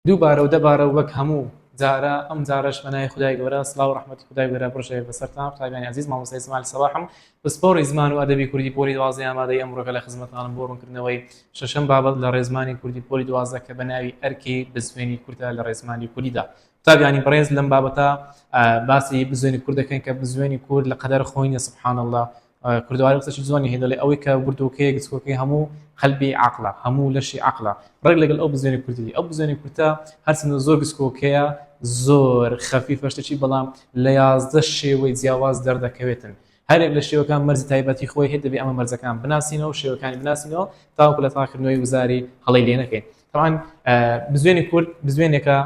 دووبارە و دەبارە وەک هەموو جارە ئەم جارەش بەنای خدای گەورە سڵاو و ڕەحمەتی خدای گەورە بڕژێ بەسەرتان قوتابیانی عەزیز مامۆستای ئیسماعیل سەباحم پسپۆڕی زمان و ئەدەبی کوردی پۆلی 12 ئامادەی ئەمڕۆکە لە خزمەتتانم بۆ ڕوونکردنەوەی شەشەم بابەت لە ڕێزمانی کوردی پۆلی 12 کە بە ناوی ئەرکی بزوێنی کوردە لە ڕێزمانی کوردیدا. قوتابیانی بەڕێز لەم بابەتە باسی بزوێنی کورد دەکەین کە بزوێنی کورد لە قەدەر خۆینە سبحان الله کوردواری قسەی جوانی هەیە دەڵێ ئەوەی کە بردووکەیە گچکۆکەی هەموو قەلبی عەقڵە هەموو لەشی عەقڵە ڕێک لەگەڵ ئەو بزوێنی کوردی ئەو بزوێنی کورتە هەرچەندە زۆر گچکۆکەیە زۆر خەفیفە شتێکی بەڵام لە 11 شێوەی جیاواز دەردەکەوێتن هەرێک لە شێوەکان مەرجی تایبەتی خۆی هەیە دەبێ ئەمە مەرجەکان بناسینەوە شێوەکانی بناسینەوە تاوەکو لە تاکردنەوەی وزاری هەڵەی لێ نەکەین. طبعاً بزوێنی کورد بزوێنێکە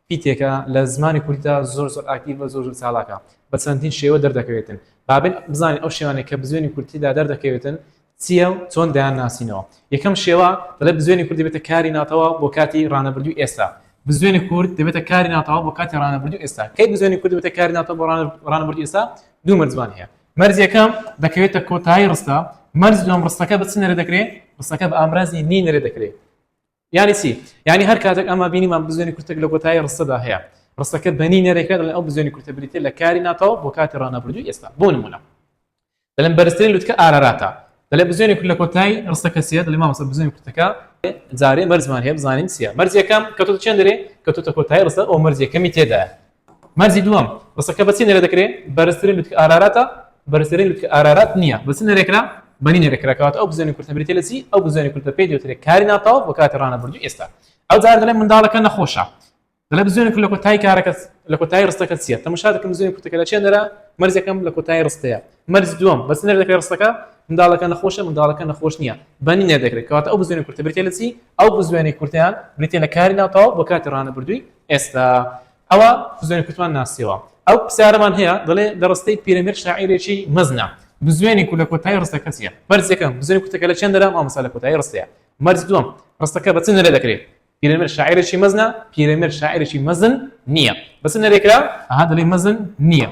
پیتێکە لە زمانی کوردیدا زۆر ئاکتیڤە زۆر چالاکە بە چەندین شێوە دەردەکەوێتن بابێن بزانین ئەو شێوانێک کە بزوێنی کوردیدا دەردەکەوێتن چییە و چۆن دەیان ناسینەوە. یەکەم شێوە دەڵێ بزوێنی کورد دەبێتە کاری ناتەوە بۆ کاتی ڕانەبردووی ئێستا. بزوێنی کورد دەبێتە کاری ناتەوە بۆ کاتی ڕانەبردووی ئێستا. کەی بزوێنی کورد دەبێتە کاری ناتەوە بۆ ڕانەبردووی ئێستا؟ دوو مەرجمان هەیە. مەرج یەکەم دەکەوێتە کۆتایی ڕستە، مەرج دووەم ڕستەکە بە چ نەرێ دەکرێت؟ ڕستەکە بە ئامرازی نی نەرێ دەکرێت. یعنی چی؟ یعنی هەر کاتێک ئەمە بینیمان بزوێنی کورتێک لە کۆتایی ڕستەدا هەیە ڕستەکە بەنی نەرێکرێت لە ئەو بزوێنی کورتە بریتێ لە کاری ناتەوە بۆ کاتی ڕانەبردووی ئێستا. بۆ نمونە دەڵێن بەرزترین لوتکە ئاراراتە دەڵێ بزوێنی کورد لە کۆتایی ڕستەکە چییە؟ دەڵێ مامۆستا بزوێنی کورتەکە جارێ مەرجمان هەیە بزانین چییە. مەرج یەکەم کەوتۆتە چێن دەرێ کەوتۆتە کۆتایی ڕستە ئەو مەرج یەکەمی تێدایە. مەرجی دووەم ڕستەکە بە چی نەرێ دەکرێت؟ بەرزترین لوتکە ئاراراتە بەرزترین لوتکە ئارارات نییە بە چ نەرێکرا؟ بەنی نەرێکرا کەواتە ئەو بزوێنی کورتە بریتێ لە چی؟ ئەو بزوێنی کورتە پێی دەوترێت کاری ناتەوە بۆ کاتی ڕانەبردووی ئێستا. ئەو جار دەڵێ منداڵەکە نەخۆشە دەڵێ بزوێنی کورد لە کۆتایی کارەکە لە کۆتایی ڕستەکە چییە؟ تەماشا دەکەم بزوێنی کورتەکە لە چێن دەرە مەرج یەکەم لە کۆتایی ڕستەیە. مەرج دووەم بە چ نەرێ دەکرێت ڕستەکە؟ منداڵەکە نەخۆشە منداڵەکە نەخۆش نییە بەنی نەرێ دەکرێت کەواتە ئەو بزوێنی کورتە بریتێ لە چی؟ ئەو بزوێنی کورتیان بریتێ لە کاری ناتەوە بۆ کاتی ڕانەبردووی ئێستا. ئەوە بزوێنی کورتمان ناسیەوە. ئەو پرسیارەمان هەیە دەڵێ لە ڕستەی پیرەمێر شاعیرێکی مەزنە بزوێنی کورد لە کۆتایی ڕستەکە چییە؟ مەرج یەکەم بزوێنی کورتەکە لە چێن دەرە؟ مامۆستا لە کۆتایی ڕستەیە. مەرج دووەم ڕستەکە بە چ نەرێ دەکرێت؟ پیرەمێر شاعیرێکی مەزنە پیرەمێر شاعیرێکی مەزن نییە بە چ نەرێکرا؟ ئەها دەڵێ مەزن نییە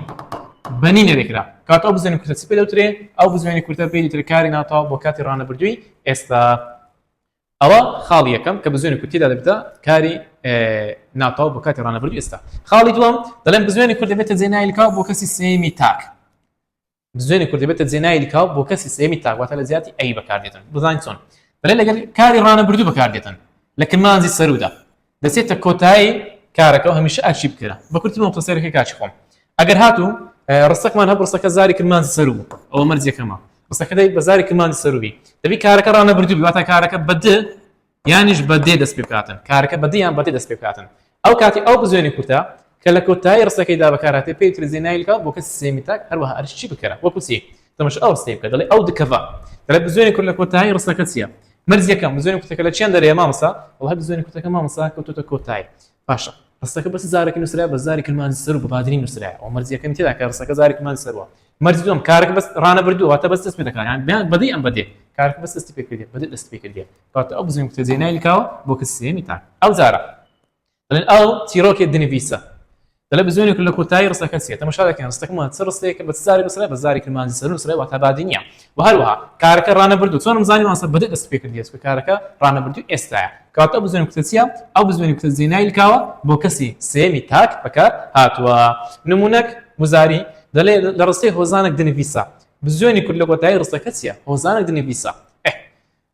بەنی نەرێکرا کاتە ئەو بزوێنی کورتە چی پێ دەوترێت؟ ئەو بزوێنی کورتە پێی دەوترێت کاری ناتەوە بۆ کاتی ڕانەبردووی ئێستا. ئەوە خاڵی یەکەم کە بزوێنی کورتیدا دەبێتە کاری ناتەوە بۆ کاتی ڕانەبردووی ئێستا. خاڵی دووەم دەڵێن بزوێنی کورد دەبێتە جێناوی لکاو بۆ کەسی سێمی تاک. بزوێنی کورد دەبێتە جێناوی لکاو بۆ کەسی سێمی تاک واتە لە زیاتی ئەی بەکاردێتن. بزانین چۆن دەڵێن لەگەڵ کاری ڕانەبردوو بەکاردێتن لە کرمانجی سەرودا دەچێتە کۆتایی کارەکە و هەمیشە ئاچی بکرا بە کورتی مۆختەسەرەکەی کاچی خۆم. ئەگەر هاتوو ڕستەکمان هەبوو ڕستەکە زاری کرمانجی سەرو بوو ئەوە مەرج یەکەمە ڕستەکە دەی بە زاری کرمانجی سەروبی دەبی کارەکە ڕانەبردوو بی واتە کارەکە بە د یانیش بە دێ دەست پێ بکاتن کارەکە بە د یان بە دێ دەست پێ بکاتن. ئەو کاتی ئەو بزوێنی کورتە کە لە کۆتایی ڕستەکەیدا بەکارهاتێ پێی وترێت جێناوی لکاو بۆ کەسی سێمی تاک هەروەها ئەرش چی بکەرە وەکو چی؟ تەماشا ئەو ڕستەی بکە دەڵێ ئەو دکەڤە دەڵێ بزوێنی کورد لە کۆتایی ڕستەکە چییە؟ مەرج یەکەم بزوێنی کورتەکە لە چێن دەرێ مامۆستا؟ وەڵا بزوێنی کورتەکە مامۆستا کەوتۆتە کۆتایی باشە ڕستەکە بەس زارێکی نووسرا بە زاری کرمانجی سەرو بە بادرین نووسرایە ئەو مەرج یەکەمی تێدا کە ڕستەکە زاری کرمانجی سەروە. مەرج دووەم کارەکە بەس ڕانەبردووە واتە بەس دەست پێ دەکات یان بیان بەدی ئەم بەدێ کارەکە بەس دەستی پێ کردێ بەدێ دەست پێ کردێ کاتە ئەو بزوێنی کورتە جێناوی لکاوە بۆ کەسی سێمی تاک. ئەو جارە دەڵێن ئەو چیرۆکێ دنیڤیسە دەڵێ بزوێنی کورد لە کۆتایی ڕستەکە چییە؟ تەماشا دەکەن ڕستەکەمان چ ڕستەیەکە بە چ زاری بەسرە بە زاری کرمانجی سەرو نووسرای واتە بادی نییە و هەروەها کارەکە ڕانەبردوو چۆن مزانی مامۆستا بەدێ دەست پێ کردێت کە کارەکە ڕانەبردووی ئێستایە کاتە ئەو بزوێنی کورتە چییە؟ ئەو بزوێنی کورتە جێناوی لکاوە بۆ کەسی سێمی تاک بەکار هاتووە. نمونەک وزاری دەڵێ لە ڕستەی هۆزانێک دنیڤیسە بزوێنی کورد لە کۆتایی ڕستەکە چییە؟ هۆزانێک دنیڤیسە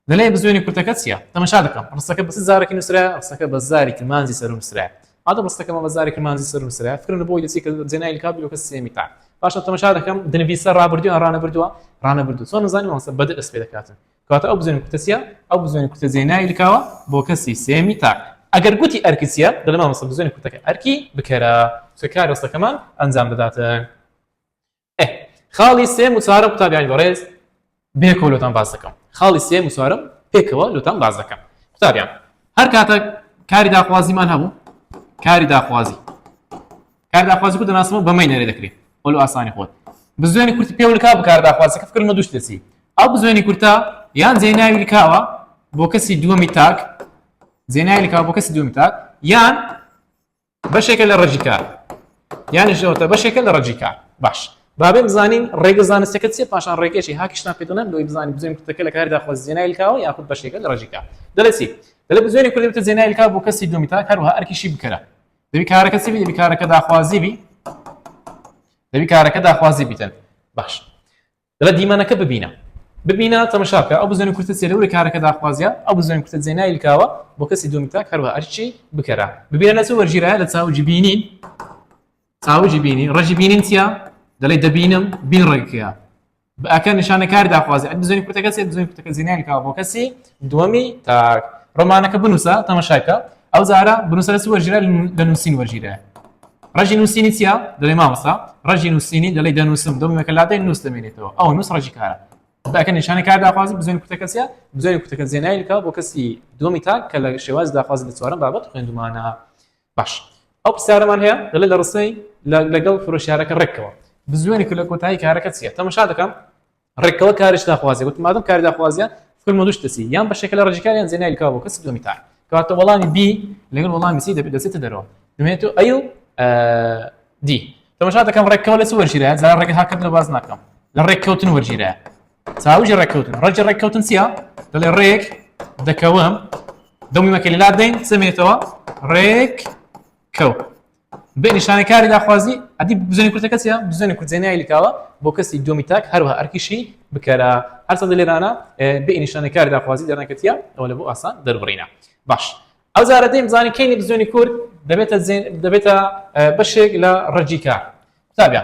دەڵێ بزوێنی کورتەکە چییە؟ تەماشا دەکەم ڕستەکە بە چ زارێکی نووسرایە؟ ڕستەکە بە زاری کرمانجی سەرو نووسرایە هذا ڕستەکەمە بە زاری کرمانجی سەرو نووسرایە فکرن بۆی دەچی کە جێناوی لکاو بۆ کەسی سێمی تاک. باشە تەماشا دەکەم دنیڤیسە ڕابردووە ڕانەبردووە چۆن نزانین مامۆستا بەدێ دەست پێ دەکاتن کاتە ئەو بزوێنی کورتە چییە؟ ئەو بزوێنی کورتە جێناوی لکاوە بۆ کەسی سێمی تاک. ئەگەر گوتی ئەرکی چییە؟ دەڵێ مامۆستا بزوێنی کورتەکە ئەرکی بکەرە چ کاری ڕستەکەمان ئەنجام بداتن. خاڵی سێم و چوارەم قوتابیانی بەڕێز بێکەوە لۆتان باس دەکەم. خاڵی سێم و چوارەم پێکەوە لۆتان باس دەکەم. قوتابیان هەر کاتێک کاری داخوازیمان هەبوو کاری داخوازی کو دەناسمەوە بەمەی نەرێ دەکرێت وەلو ئاسانی خۆت بزوێنی کورتی پێ لکا بکار داخوازەکە فکرمە دووش دەچی ئەو بزوێنی کورتە یان جێناوی لکاوە بۆ کەسی دووەمی تاک جێناوی لکاوە بۆ کەسی دووەمی تاک یان بەشێکە لە ڕەجی کار یانیشەوەتە بەشێکە لە ڕەجی کار. باش بابێ بزانین ڕێگە زانستەکە چیە پاشان ڕێگەیەکی هاکیشتان پێ دەڵێم لۆی بزانین بزوێنی کورتەکە لە کاری داخوازی جێناوی لکاوە یاخود بەشێکە لە ڕەجی کار. دەڵێ چی؟ دەڵێ بزوێنی کوردی بتە زێنایی کا بۆ کەسی دومی تاک هەروەها ئەرکیشی بکەرە دەبی کارەکە دەبی کارەکە داخوازی بی دەبی کارەکە داخوازی بیتن باش دەڵێ دیمانەکە ببینە تەماشا بکە ئەو بزوێنی کورتە چێ لەوری کارەکە داخوازیە ئەو بزوێنی کورتە زێنایی کاوە بۆ کەسی دومی تاک هەروەها ئەرچی بکەرە ببینە لە چ وەرگیرایە لە چاوجی بینین چاوجی بینی ڕەجی بینین چیە دەڵێ دەبینم بین ڕێگەکەیە ئەکە نیشانەکاری داخوازی بزوێنی کورتەکە چێ بزوێنی کورتەکە زێنایی کاوە بۆ کەسی دووەمی تاک ڕۆمانەکە بنووسە تەماشاکە ئەو زارە بنووسە لە چ وەرگیرە لە نووسین وەرگیرایە ڕەجی نووسینی چیە دەڵێ مامۆستا ڕەجی نووسینی دەڵێ دەنووسم دومیەکە لادەی نووس دەمێنێتەوە ئەو نووس ڕەجی کارە باکە نیشانە کار داخوازی بزوێنی کورتەکە چیە بزوێنی کورتەکە زێنایی کا بۆ کەسی دووەمی تاک کە لە شێواز داخوازی لە چوارەم بابەت خوێندومانە باش ئەو پرسیارەمان هەیە دەڵێ لە ڕستەی لەگەڵ فرۆشیارەکە ڕێکەوە بزوێنی لە کۆتایی کارەکە چیە تەماشا دەکەم ڕێکەوە کارش داخوازی گوتم مادەم کاری داخوازیە فکر دوش دەسی یان بەشێکە لە ڕێژیکاریان زێنایی کا بۆ کەسی دووەمی تاک کەواتە وەڵامی بی لەگەڵ وەڵامی سی دەچێتە دەرەوە دەمێنێتەوە ئەی و دی تەماشا دەکەم ڕێکەوە لە چ وەرگیرایە زارا ڕێگە هاکرد لە باز ناکەم لە ڕێککەوتن وەرگیرایە چاوجی ڕێککەوتن ڕەجی ڕێککەوتن چیە دەڵێ ڕێک دەکەوم دومیەکە لە لادەین سمێتەوە ڕێک کەو بێ نیشانەکاری داخوازی ئەدی بزوێنی کورتەکە چیە بزوێنی کورت زێنایی کاوە بۆ کەسی دووەمی تاک هەروەها ئەرکیشی بکەرە هەرچەندە لێرانە بێ نیشانەکاری داخوازی دەرنەکەتیە ئەوە لە بۆ ئاسان دەربڕینە باش ئەو زارە دەیم بزانین کەینی بزوێنی کورد دەبێتە بەشێک لە ڕەجی کار تابیا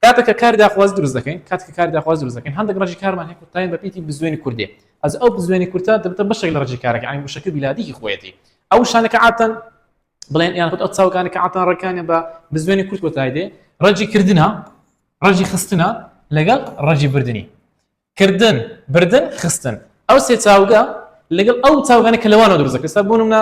کاتێککە کاری داخوازی دروست دەکەین کاتێک کاری داخوازی دروست دەکەین هەندێک ڕەجی کارمان هەیە کوتاین بەپیتی بزوێنی کوردی ئەز ئەو بزوێنی کورتە دەبێتە بەشێک لە ڕەجی کارەکە یعنی بەشەکە بیلادی خۆیەتی ئەو شانەکە عادەتەن بڵێن یان خۆت ئەو چاوەکانی کە عادەتەن ڕێکانیان بە بزوێنی کورد کۆتایی دێ ڕەجی کردنە ڕەجی خستنە لەگەڵ ڕەجی بردننی کردن بردن خستن ئەو سێ چاوگە لەگەڵ ئەو چاوگانە کە لەوانەوە دروست دەکرێت ستا بۆ نمونە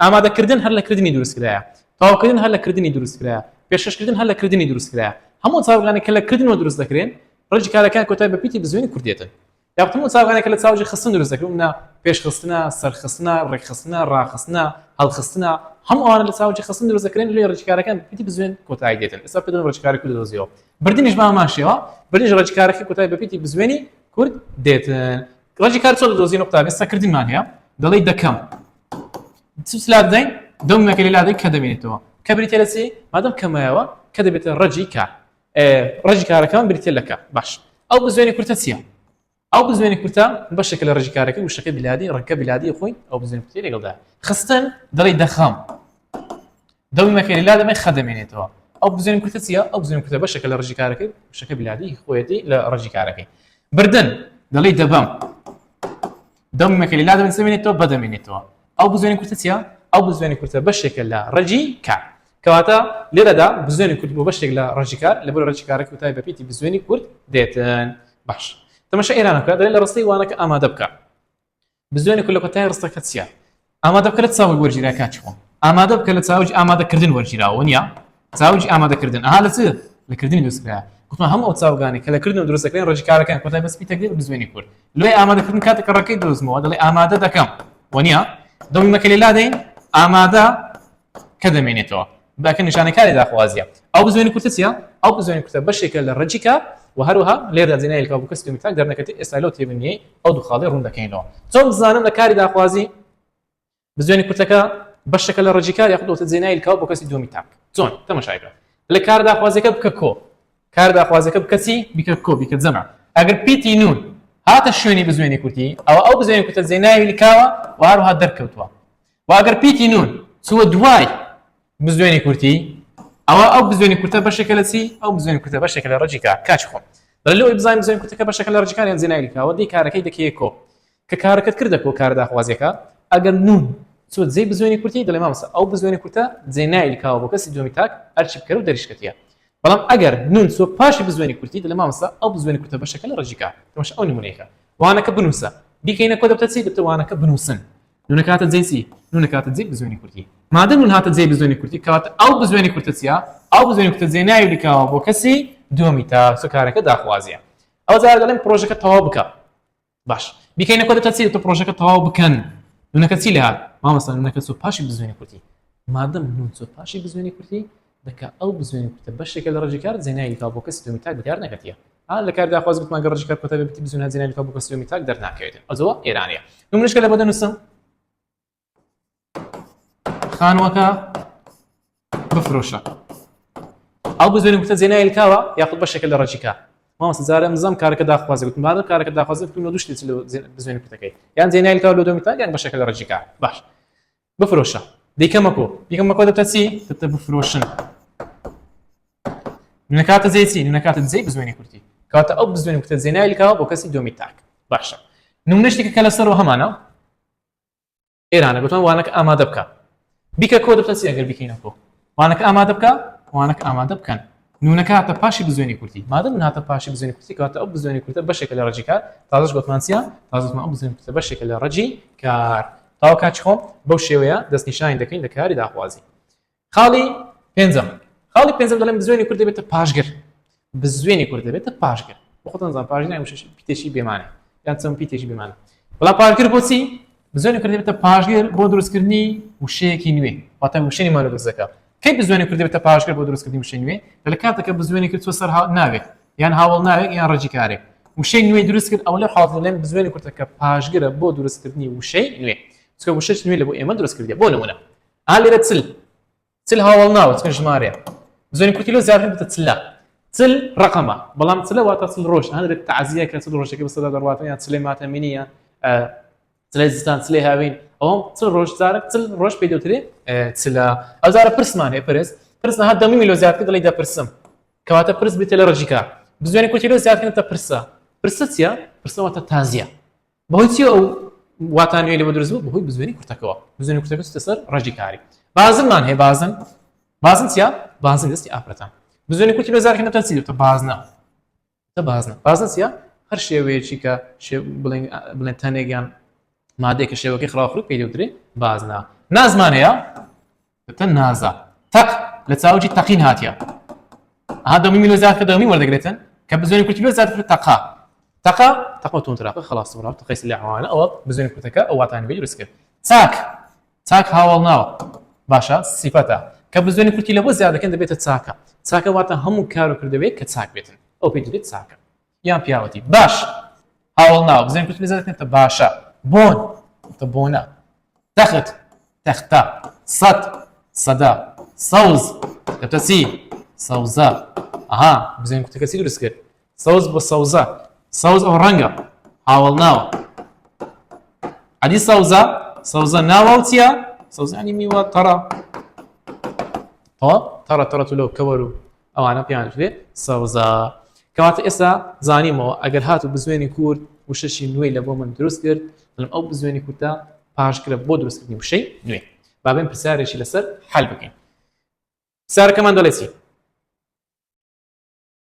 ئامادەکردن هەر لە کردنی دروستکرایە تەواوکردن هەر لە کردنی دروستکرایە پێشکەشکردن هەر لە کردنی دروستکرایە هەموو چاوگانە کە لە کردنەوە دروست دەکرێن ڕەجی کارەکان کۆتایی بەپیتی بزوێنی کوردێتن یا هەموو چاوگانێک کە لە چاوجی خستن دروست دەکرێن منە پێشخستنە سەرخستنە ڕێکخستنە ڕاخستنە هەڵخستنە هەموو ئەوانە لە چاوجی خستن دروست دەکرێن لێ ڕەجی کارەکان بەپیتی بزوێن کۆتایی دێتن ئێستا پێدەن ڕەجی کاری کورد دۆزیەوە بردنیش بە هەمان شێوە بردنیش ڕەجی کارەکەی کۆتایی بەپیتی بزوێنی کورد دێتن ڕەجی کار چۆن دۆزی نقطە ئێستا کردیمان هەیە دەڵێ دەکەم سلاب دەین دومیەکە لە لادەی کە دەبێنێتەوە کە بریتە لە چی مادەم کەمایەوە کە دەبێتە ڕەجی کار ڕەجی کارەکەمان بریتە لە کە باش ئەو بزوێنی کورتە چییە ئەو بزوێنی کورتە بەشێکە لە ڕێژی کارەکە وشەکە بیلادی ڕێکەکە بیلادی خۆی ئەو بزوێنی کورتی لەگەڵدا خستن دەڵێ دەخەم دومیەکە لە لادەمەی خە دەمێنێتەوە ئەو بزوێنی کورتە چییە ئەو بزوێنی کورتە بەشێکە لە ڕێژی کارەکەی وشەکە بیلادی خۆیەتی لە ڕێژی کارەکەی بردن دەڵێ دەبەم دومیەکە لە لادەمەی سمێنێتەوە بەدەمێنێتەوە ئەو بزوێنی کورتە چییە ئەو بزوێنی کورتە بەشێکە لە ڕێژی کار کەواتە لێرەدا بزوێنی کورد بۆ بەشێک لە ڕێژی کار لە بۆ ڕێژی کارەکە کۆتایی بەپیتی بزوێنی کورد دێتن باش تەماشا ئێرانەکە دەڵێ لە ڕستەی وانەکە ئامادە بکە بزوێنی کورد لە کۆتایی ڕستەکە چییە ئامادە بکە لە چاوی وەرگیراکە چۆن ئامادە بکە لە چاوی ئامادەکردن وەرگیراوە نییە چاوی ئامادەکردن ئاها لە چ لە کردنی دروستکرا گوتمان هەموو ئەو چاوگانی کە لە کردن دروست دەکرێن ڕێژی کارەکان کۆتایی بەسپی تەکدێت بزوێنی کورد لێ ئامادەکردن کاتێک کە ڕێکەی دروستمەوە دەڵێ ئامادە دەکەم وە نییە دومیەکە لێ لادەین ئامادە کە دەمێنێتەوە باکە نیشانەکاری داخوازیە ئەو بزوێنی کورتە چییە ئەو بزوێنی کورتە بەشێکە لە ڕێجی کار و هەروەها لێردا زێنایی کاو بۆ کەسی دووەمی تاک دەرنەکەتی ئێستا لەو تێبینیەی ئەو دوو خاڵی ڕوون دەکەینەوە چۆن بزانم لە کاری داخوازی بزوێنی کورتەکە بەشێکە لە ڕێجی کار یاخود دەوتە زێنایی کاو بۆ کەسی دووەمی تاک چۆن تەماشایکە لە کار داخوازیەکە بکە کۆ کار داخوازیەکە بکەسی بیکە کۆ بیکە جەمع ئەگەر پیتی نون هاتە شوێنی بزوێنی کورتی ئەو بزوێنی کورتە زێنایی کاوە و هەروەها دەرکەوتووە و ئەگەر پیتی نون چووە دوای بزوێنی کورتی ئەو بزوێنی کورتە بەشێکە لە چی ئەو بزوێنی کورتە بەشێکە لە ڕێجی کار کاچ خۆم لەوەی بزانین بزوێنی کورتەکە بەشێکە لە ڕێجی کاریان زێنایی کاوە دی کارەکەی دەکەیە کۆ کە کارەکەت کردە کۆ کار داخوازیەکە ئەگەر نون چوە جێی بزوێنی کورتی دەڵێ مامۆستا ئەو بزوێنی کورتە زێنایی کاوە بۆ کەسی دووەمی تاک ئەرچی بکەرە و دەریشکەتیە بەڵام ئەگەر نون چوە پاشی بزوێنی کورتی دەڵێ مامۆستا ئەو بزوێنی کورتە بەشێکە لە ڕێجی کار تەماشا ئەو نمونەیەکە وانەکە بنووسە بیکەینە کۆ دەبتە چی دەبتە وانەکە بنووسن نونە کاتە جێی چی نونە کاتە جێی بزوێنی کورتی مادەم نون هاتە جێی بزوێنی کورتی کەواتە ئەو بزوێنی کورتە چییە ئەو بزوێنی کورتە زێنایی کاوە بۆ کەسی دووەمی تاک سۆ کارەکە داخوازیە ئەو جار دەڵێن پرۆژەکە تەواو بکە باش بیکەینە کۆ دەبتە چی دەبتە پرۆژەکە تەواو بکەن نونەکە چی لە هات مامۆستا نونەکە چوە پاشی بزوێنی کورتی مادەم نون چوە پاشی بزوێنی کورتی دەکا ئەو بزوێنی کورتە بەشێکە لە ڕێجی کار زێنایی کاوە بۆ کەسی دووەمی تاک بەکار نەکەتیە لە کار داخواز گوتمان گە ڕێجی کار کۆتایی بەپیتی بزوێنە زێنایی کاوە بۆ کەسی دووەمی تاک دەرناکەوێت ئەوە ئێرانیە نمونەشکە لە بۆ دەنووسم خانوەکە بفرۆشە ئەو بزوێنی کوتە جێنای لکاوە یاخود بەشێکە لە ڕەجیکا مامۆستا جارە نزام کارەکە داخوازی گوتم مادەم کارەکە داخوازی بکەین دوشتی بزوێنی کوتەکەی یان جێنای لکاوە لە دۆمیتان یان بەشێکە لە ڕەجیکا باش بفرۆشە دیکەمەکۆ دەبتە چی دەبتە بفرۆشن نونەکاتە جێی چی نونەکاتە جێی بزوێنی کورتی کاتە ئەو بزوێنی کوتە جێنای لکاوە بۆ کەسی دۆمی تاک باشە نمونەشتێکە کە لەسەرەوە هەمانە ئێرانە گوتمان وانەکە ئامادە بکە بیکە کۆ دەبتە چی ئەگەر بیکەینە کۆ وانەکە ئامادە بکە وانەکە ئامادە بکەن نونەکە هاتە پاشی بزوێنی کورتی مادەم هاتە پاشی بزوێنی کورتی کاتە ئەو بزوێنی کورتە بەشێکە لە ڕەجی کار تازەش گوتمان چییە تازە ئەو بزوێنی کورتە بەشێکە لە ڕەجی کار تاوا کاچ خۆم بەو شێوەیە دەستنیشانی دەکەین لە کاری داخوازی خاڵی پێنجەم دەڵێن بزوێنی کورت دەبێتە پاشگر بزوێنی کورت دەبێتە پاشگر بۆ خۆتان زان پاشگر پیتێکی بێمانە یان چەند پیتێکی بێمانە بەڵام پاشگر بۆچی بزوێنی کورت دەبێتە پاشگر بۆ دروستکردنی وشەیەکی نوێ واتە وشەی مانە دروست دەکات کەی بزوێنی کورت دەبێتە پاشگر بۆ دروستکردنی وشەی نوێ لە کاتێکە بزوێنی کرد چوە سەر ناوێک یان هاوڵ ناوێک یان ڕەجی کارێک وشەی نوێ دروست کرد ئەو لە حاڵەتە لێم بزوێنی کورتەکە پاشگرە بۆ دروستکردنی وشەی نوێ چکە وشەش نوێ لە بۆ ئێمە دروست کردی بۆ نمونە لێرە چل هاوڵ ناوە چکە ژمارەیە بزوێنی کورتی لۆ زیاتر بێتە چلە چل ڕقەمە بەڵام چلە واتە چل ڕۆژ هەندێک تعزیە کە چل ڕۆژێکی بەسەدا دەڕواتن یان چلەی ماتەمینی یان چلەی زستان چلەی هاوین ئەوم چل ڕۆژ جارێک چل ڕۆژ پێی دەوترێ چلە ئەو جارە پرسمان هەیە پرس نەهات 10 میلیۆن زیاتر دەڵێ دەپرسم کەواتە پرس بێتە لە ڕەجیکا بزوێنی کورتی لۆ زیاترکردنەوە پرسە چییە پرسە واتە تازیە بەهۆی چییە ئەو واتان نوێ لەوە دروست بوو بەهۆی بزوێنی کورتەکەەوە بزوێنی کورتەکە چوتە سەر ڕەجی کاری بازنمان هەیە بازن چییە بازن دەستی ئافرەتان بزوێنی کورتی لۆ زیاترکردنەوە چی دەبێتە بازنە چییە هەر شێوەیەکی کە بڵێن تەنێک یان مادەیەکە شێوەکەی خراپڕوو پێی دەوترێ بازنە نازمان هەیە دەبێتە نازە تەق لە چاوجی تەقین هاتیە دەمی میلیۆن زیاتر دەمی وەردەگرێتن کە بزوێنی کورتی لۆ زیاتر تەقا تونتراقە خلاص وڕاو تەقەی سلیعوانە ئەوە بزوێنی کورتەکە ئەو واتانی بێ دروست کرد چاک هاوڵ ناوە باشە سیفەتە کە بزوێنی کورتی لە بۆ زیاد دەکەن دەبێتە چاکە واتە هەموو کار و کردەوەی کە چاک بێتن ئەو پێی دەبێت چاکە یان پیاوەتی باش هاوڵ ناوە بزوێنی کورتی لە زیاد دەکەن باشە بۆنە تەختە سەدا سەوز دەبتە چی سەوزە بزوێنی کورتەکە چی دروست کرد سەوز بۆ سەوز ئەو ڕەنگە هاوڵ ناوە عەدی سەوزە ناوە و چییە سەوزانی میوە تەڕە لەو کەوەر و ئەوانە پیان دەوێ سەوزە کەواتە ئێستا زانیمەوە ئەگەر هات و بزوێنی کورد وشەشی نوێی لە بۆ من دروست کرد بڵم ئەو بزوێنی کورتە پاشگرە بۆ دروستکردنی وشەی نوێ بابێن پرسیارێکی لەسەر حەل بکەین پرسیارەکەمان دەڵێ چی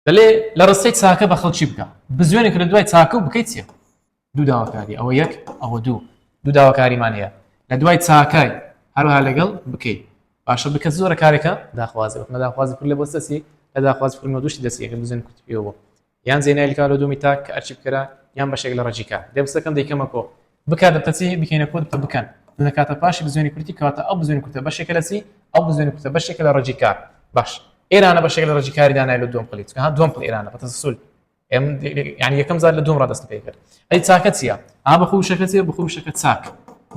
دەڵێ لە ڕستەی چاکە بە خەڵکی بکە بزوێنی کرد دوای چاکە و بکەیت چیە دوو داواکاری ئەوە یەک ئەوە دوو داواکاریمان هەیە لە دوای چاکای هەروها لەگەڵ بکەیت باشە بکە زۆرە کارێکە داخوازی داخوازی کرد لە بۆ سەسی لە داخوازی کردنەوە دوشتی دەسیەکە بزوێنی کورتی پێوە یان زێنای لکا لە دومی تاک کە ئەرچی بکەرە یان بەشێک لە ڕەجیکا دەبستەکەم دەیکەمە کۆ بکات دەبتە چی بکەینە کۆ دەبتە بکەن لە کاتە پاشی بزوێنی کورتی کەواتە ئەو بزوێنی کورتە بەشێکە لە چی ئەو بزوێنی کورتە بەشێکە لە ڕەجیکا باش ئێرانە بەشێک لە ڕەجیکاری دانای لە دوم قڵی چکە دوم قڵ ئێرانە بەتەسەسول یعنی یەکەم زار لە دوم ڕادەست پێ کرد ئەی چاکە چییە بەخۆ وشەکە چییە بەخۆ وشەکە چاک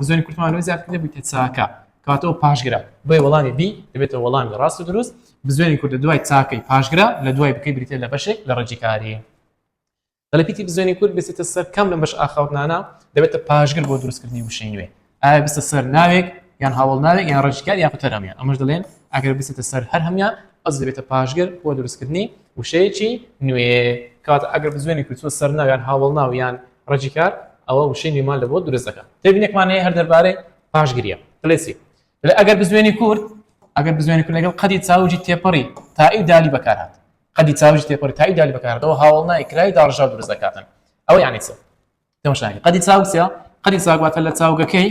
بزوێنی کورتمانەوەی زیاتر دەبێتە چاکە کاتەوە پاشگرە بۆی وەڵامی بی دەبێتە وەڵامی ڕاست و دروست بزوێنی کورد دوای چاکەی پاشگرە لە دوای بکەی بریتێ لە بەشێک لە ڕەجیکاری دەڵێتی بزوێنی کورد بێتە سەر کەم لە بەش ئاخاوتنانە دەبێتە پاشگر بۆ دروستکردنی وشەی نوێ ئایا بستە سەر ناوێک یان هاوڵ ناوێک یان ڕەجیکار یان قوتەرەمیان ئەمەش دەڵێن ئەگەر بستە سەر هەر هەمیان ئەس دەبێتە پاشگر بۆ دروستکردنی وشەیەکی نوێ کاتە ئەگەر بزوێنی کورد سەر ناو یان هاوڵ ناو یان ڕەجیکار ئەوە وشەی نوێمان لە بۆ دروست دەکات تێبینێکمان هەیە هەر دەربارەی پاشگریە دەڵێ ئەگەر بزوێنی کورد لەگەڵ قەدی چاوجی تێپەڕی تائی و دالی بەکارهات قەدی چاوجی تێپەڕی تائی و دالی بەکارهاتەوە هاوڵ نای کرای داڕژاو دروست دەکاتن ئەوە یعنی چ تەماشاکە قەدی چاوسیە قەدی چاواتە لە چاوگەکەی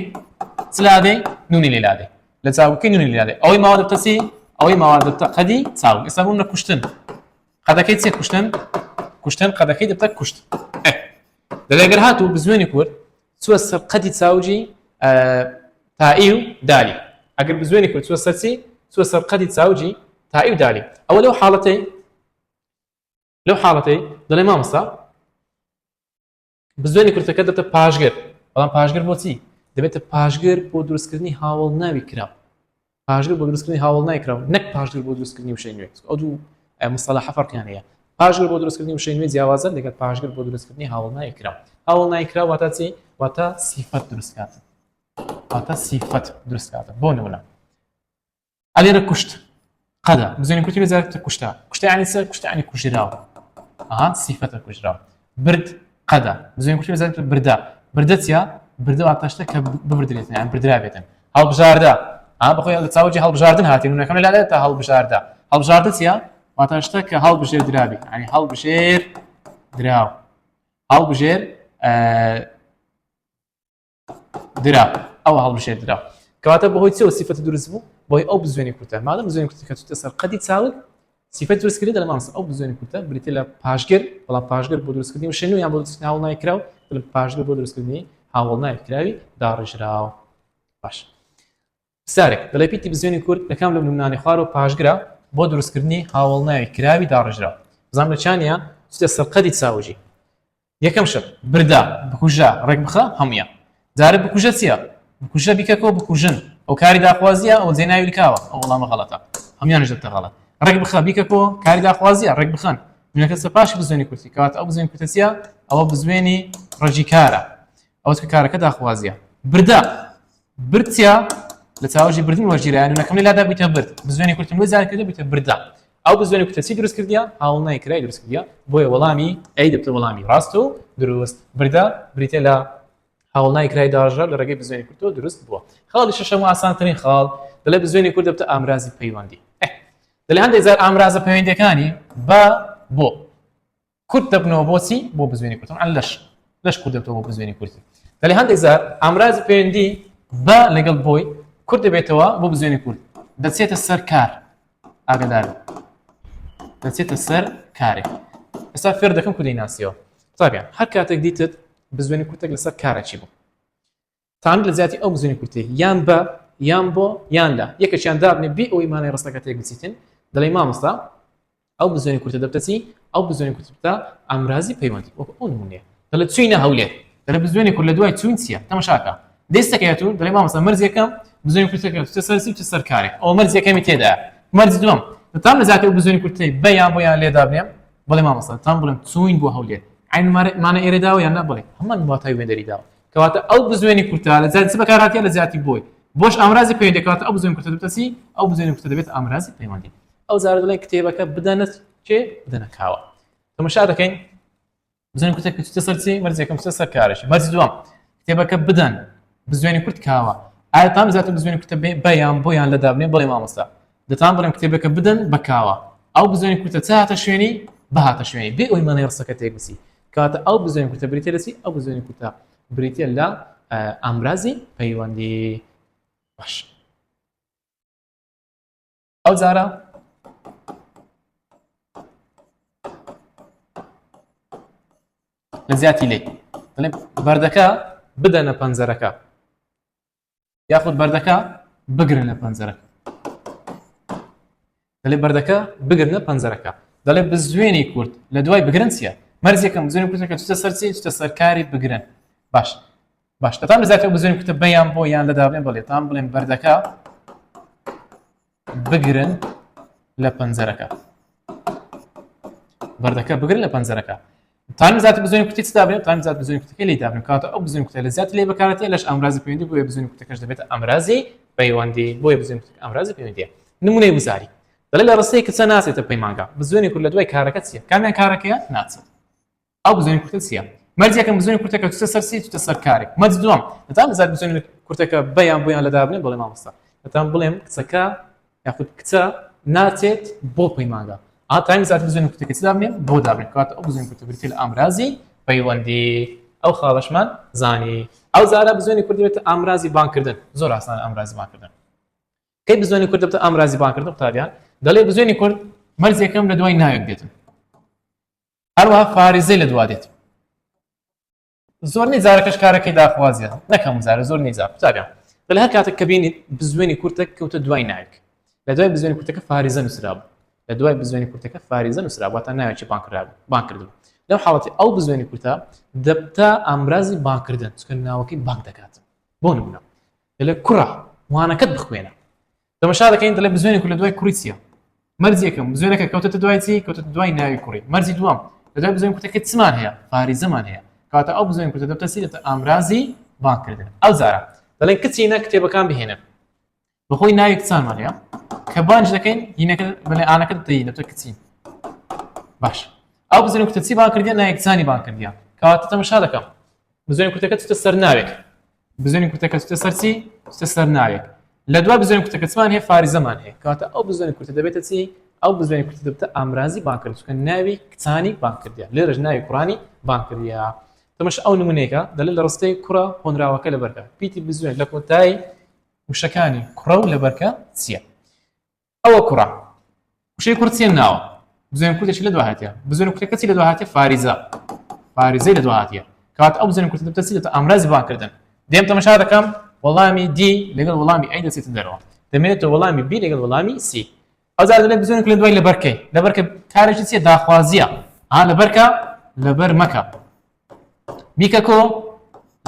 چلادەی نونی لێلادەی لە چاوگەکەی نونی لێلادەی ئەوەی ماوە دەبتەسی ئەوەی ماوە دەبتە قەدی چاو ئێستا بوومە کوشتن قەدەکەی چێ کوشتن قەدەکەی دەبتە کوشت دەڵێگەر هاتوو بزوێنی کورد چووە سەر قەدی چاوجی تائی و دالی ئەگەر بزوێنی کورد چووە سەرچی چووە سەر قەدی چاوجی تائی و دالی ئەوە لەو حاڵەتەی دەڵێ مامۆستا بزوێنی کورتەکە دەبتە پاشگر بەڵام پاشگر بۆچی دەبێتە پاشگر بۆ دروستکردنی هاوڵ ناوی کرا پاشگر بۆ دروستکردنی هاوڵ نایکراوە نەک پاشگر بۆ دروستکردنی وشەی نوێ ئەو دوو مصطلح فەرقیان هەیە پاشگر بۆ دروستکردنی وشەی نوێ جیاوازە لەگەڵ پاشگر بۆ دروستکردنی هاوڵ نایکراوە هاوڵ نایکراوە واتە چی واتە سیفەت دروستکاتن واتە سیفەت دروستکاتن بۆ نمونە ئەلێرە کوشت قەدە بزانین کورتی بێزارێتە کوشتە کوشتە یعنی چ کوشتە یعنی کوژراوە ئەها سیفەتە کوژراوە برد قەدە بزانین کورتی بێزارێتە بردا بردە چیە بردە واتە شتە کە ببردرێتن یعنی بردرابێتن هەڵبژاردە بەخۆی لە چاوەجی هەڵبژاردن هاتین و نەکەم لەلایە تا هەڵبژاردە هەڵبژاردە چیە واتە شتە کە هەڵبژێر درابی یعنی هەڵبژێر دراو هەڵبژێر درا ئەو هەڵبژێر درا کەواتە بەهۆی چەوە سیفەت دروست بوو بۆی ئەو بزوێنی کورتە مادەم بزوێنی کورتەکە چوتە سەر قەدی چاوک سیفەت دروستکردی دەڵێ مامۆستا ئەو بزوێنی کورتە بریتە لە پاشگر بەڵام پاشگر بۆ دروستکردنی وشەی نوێ یان بۆ دروستکردنی هاوڵ نایکراو پاشگر بۆ دروستکردنی هاوڵ نایکراوی داڕژراوە باش سارێک دەڵێ پیتی بزوێنی کورد لە کام لە نمونانی خوار و پاشگرە بۆ دروستکردنی هاوڵ نایکراوی داڕژراوە بزانام لە چانیە چوتە سەر قەدی چاوجی یەکەم شت بردا بکوژە ڕێک بخە هەمویە جارە بکوژە چییە بکوژە بیکەکەەوە بکوژن ئەو کاری داخوازیە ئەو جێ ناوی کاوە ئەو وەڵامە غەڵەتە هەمیانش دەتە غەڵەت ڕێک بخە بیکەکەەوە کاری داخوازیە ڕێک بخەن منەکە سە پاشی بزوێنی کورتی کەواتە ئەو بزوێنی کورتە چییە ئەوە بزوێنی ڕەجی کارە ئەوە کە کارەکە داخوازیە بردا برد چییە لە چاوەژی بردن وەرگیرایان و نەکەم لادا بیتە برد بزوێنی کورتم لە زار کردە بیتە بردا ئەو بزوێنی کورتە چی دروست کردیە هاوڵ نایکرای دروست کردیە بۆیە وەڵامی ئەی دەبتە وەڵامی ڕاست و دروست بردا بریتە لە هاوڵ نایکرای داڕژرا لە ڕێگەی بزوێنی کورتەوە دروست بووە خاڵی شەشەم ئاسانترین خاڵ دەڵێ بزوێنی کورد دەبتە ئامرازی پەیوەندی دەڵێ هەندێک جار ئامرازە پەیوەندیەکانی بە بۆ کورد دەبنەوە بۆچی بۆ بزوێنی کورتن ئەن لەش کورد دەبتەوە بۆ بزوێنی کورتی دەڵێ هەندێک جار ئامرازی پەیوەندی بە لەگەڵ بۆی کورد دەبێتەوە بۆ بزوێنی کورد دەچێتە سەر کار ئاگادار دەچێتە سەر کارێک ئێستا فێر دەکەم کودەی ناسیەوە تابیان هەر کاتێک دیتت بزوێنی کورتێک لەسەر کارێکی بوو تان لە زیاتی ئەو بزوێنی کورتی یان بە یان بۆ یان لا یەکێکیان دابنێ بێ ئەوەی مانای ڕستەکە تێک بچیتن دەڵێ مامۆستا ئەو بزوێنی کورتە دەبتە چی ئەو بزوێنی کورت بتە ئامرازی پەیوەندی وەکو ئەو نمونەیە دەڵێ چوینە هەولێر دەڵێ بزوێنی کورد لە دوای چوین چییە تەماشاکە دەستەکەیەتون دەڵێ مامۆستا مەرج یەکەم بزوێنی کورتەکە چ سەرسی و چ سەر کارێک ئەو مەرج یەکەمی تێدایە مەرج دووەم تام لە زیاتر بزوێنی کورتەی بە یان بۆ یان لێدا بنێم بەڵێ مامۆستا تام بڵێم چوین بۆ هەولێر عین مانە ئێرەداوە یان نابڵێ هەمان واتای وێنەریداوە کەواتە ئەو بزوێنی کورتە لە زیاتی بەکارهاتیە لە زیاتی بۆی بۆش ئامرازی پەیوەندی کەواتە ئەو بزوێنی کورتە دەبتە چی ئەو بزوێنی کورتە دەبێت ئامرازی پەیوەندی ئەو زارە دەڵێن کتێبەکە بدەنت چێ بدەنە کاوە تەماشا دەکەین بزوێنی کورتێک چوتە سەر چی مەرج یەکەم چوتە سەر کارێکی مەرج دووەم کتێبەکە بدەن بزوێنی کورت کاوە ئایا تام زیاتر بزوێنی کورتە بە یان بۆ یان لەدا بنێ بڵێ مامۆستا دەتان بڵێم کتێبەکە بدەن بە کاوە ئەو بزوێنی کورتە چ هاتە شوێنی بە هاتە شوێنی بێ ئەوی مانای ڕستەکە تێک بچی کەواتە ئەو بزوێنی کورتە بریتە لە چی ئەو بزوێنی کورتە بریتە لە ئامرازی پەیوەندی باش ئەو جارە لە زیاتی لێ دەڵێ بەردەکە بدەنە پەنجەرەکە یاخود بەردەکە بگرن لە پەنجەرەکە دەڵێ بەردەکە بگرنە پەنجەرەکە دەڵێ بزوێنی کورد لە دوای بگرن چییە مەرج یەکەم بزوێنی کورتەکە چوتە سەر چی چوتە سەر کاری بگرن باش دەتان لە زیاتر بزوێنی کورتە بە یان بۆ یان لەدا بنێ بڵێ تام بڵێن بەردەکە بگرن لە پەنجەرەکە بەردەکە بگرن لە پەنجەرەکە تان زیاتر بزوێنی کورتی چ دابنێ تان زیاتر بزوێنی کورتەکەی لێ دابنێ کەواتە ئەو بزوێنی کورتە لە زیاتر لێ بەکارهاتێ لەش ئامرازی پەیوەندی بۆیە بزوێنی کورتەکەش دەبێتە ئامرازی پەیوەندی بۆیە بزوێنی کورتەکە ئامرازی پەیوەندیە نمونەی وزاری دەڵێ لە ڕستەی کچە ناچێتە پەیمانگا بزوێنی کورد لە دوای کارەکە چییە کامیان کارەکەیە ناچێت ئەو بزوێنی کورتە چییە مەرج یەکەم بزوێنی کورتەکە چوتە سەر چی چوتە سەر کارێک مەرج دووەم دەتان زیاتر بزوێنی کورتەکە بە یان بۆ یان لەدا بنێ بڵێ مامۆستا دەتان بڵێم کچەکە یاخود کچە ناچێت بۆ پەیمانگا ئاتایم زیاتر بزوێنی کورتەکە چ دابنێ بۆ دابنێ کەواتە ئەو بزوێنی کورتە بریتە لە ئامرازی پەیوەندی ئەو خاڵەشمان زانی ئەو زارە بزوێنی کورد دەبێتە ئامرازی بانکردن زۆر ئاسانە ئامرازی بانکردن کەی بزوێنی کورد دەبێتە ئامرازی بانکردن قوتابیان دەڵێ بزوێنی کورد مەرج یەکەم لە دوای ناوێک دێتن هەروەها فارێزەی لە دوا دێت زۆر نیزارەکەش کارەکەی داخوازیە نەکەم زارە زۆر نیزار قوتابیان دەڵێ هەر کاتێک کە بینیت بزوێنی کورتە کەوتە دوای ناوێک لە دوای بزوێنی کورتەکە فارێزە نووسرا بوو لە دوای بزوێنی کورتەکە فارێزە نووسرا بوو واتە ناوێکی بانکردن لەو حاڵەتی ئەو بزوێنی کورتە دەبتە ئامرازی بانکردن چکە ناوەکەی بانک دەکات بۆ نمونە دەڵێ کوڕە وانەکەت بخوێنە تەماشا دەکەین دەڵێ بزوێنێک لە دوای کوڕی چییە مەرجی یەکەم بزوێنەکە کەوتەتە دوای چی کەوتەتە دوای ناوی کوڕی مەرجی دووەم لە دوای بزوێن کورتەکە چمان هەیە فاریزەمان هەیە کاتە ئەو بزوێن کورتە دەبتە چی دەبتە ئامرازی بانکردن ئەو جارە دەڵێن کچینە کتێبەکان بهێنن بەخۆی ناوی کچانمان هەیە کە بانج دەکەین هینەکە بەڵێ ئانەکە دەتەی دەبتە کچین باش ئەو بزوێن کورتە چی بانکردیە ناوی کچانی بانکردیە کاتە تەماشا دەکەم بزوێن کورتەکە چوتە سەر ناوێک بزوێنی کورتەکە چوتە سەر چی چوتە سەر ناوێک لە دوای بزوێن کورتەکە چمان هەیە فاریزەمان هەیە کاتە ئەو بزوێن کورتە دەبێتە چی ئەو بزوێنی کورتە دەبتە ئامرازی بانکردن چونکە ناوی کچانی بانکردیە لێرەش ناوی کوڕانی بانکردیە تەماشا ئەو نمونەیەکە دەڵێت لە ڕستەی کوڕە هۆنراوەکە لەبەرکە پیتی بزوێن لە کۆتایی وشەکانی کوڕە و لەبەرکە چییە ئەوە کوڕە وشەی کوڕ چیە ناوە بزوێن کورتێکی لە دوای هاتیە بزوێن کورتەکە چی لە دوای هاتیە فاریزەی لە دوای هاتیە کات ئەو بزوێن کورتە دەبتە چی دەبتە ئامرازی بانکردن دێم تەماشا دەکەم وەڵامی دی لەگەڵ وەڵامی ئەی دەچێتە دەرەوە دەمێنێتەوە وەڵامی بی لەگەڵ وەڵامی سی ئەو جار دەڵێت بزوێنێک لە دوای لەبەرکەی کارێکی چیە داخوازیە لەبەر مەکە بیکە کۆ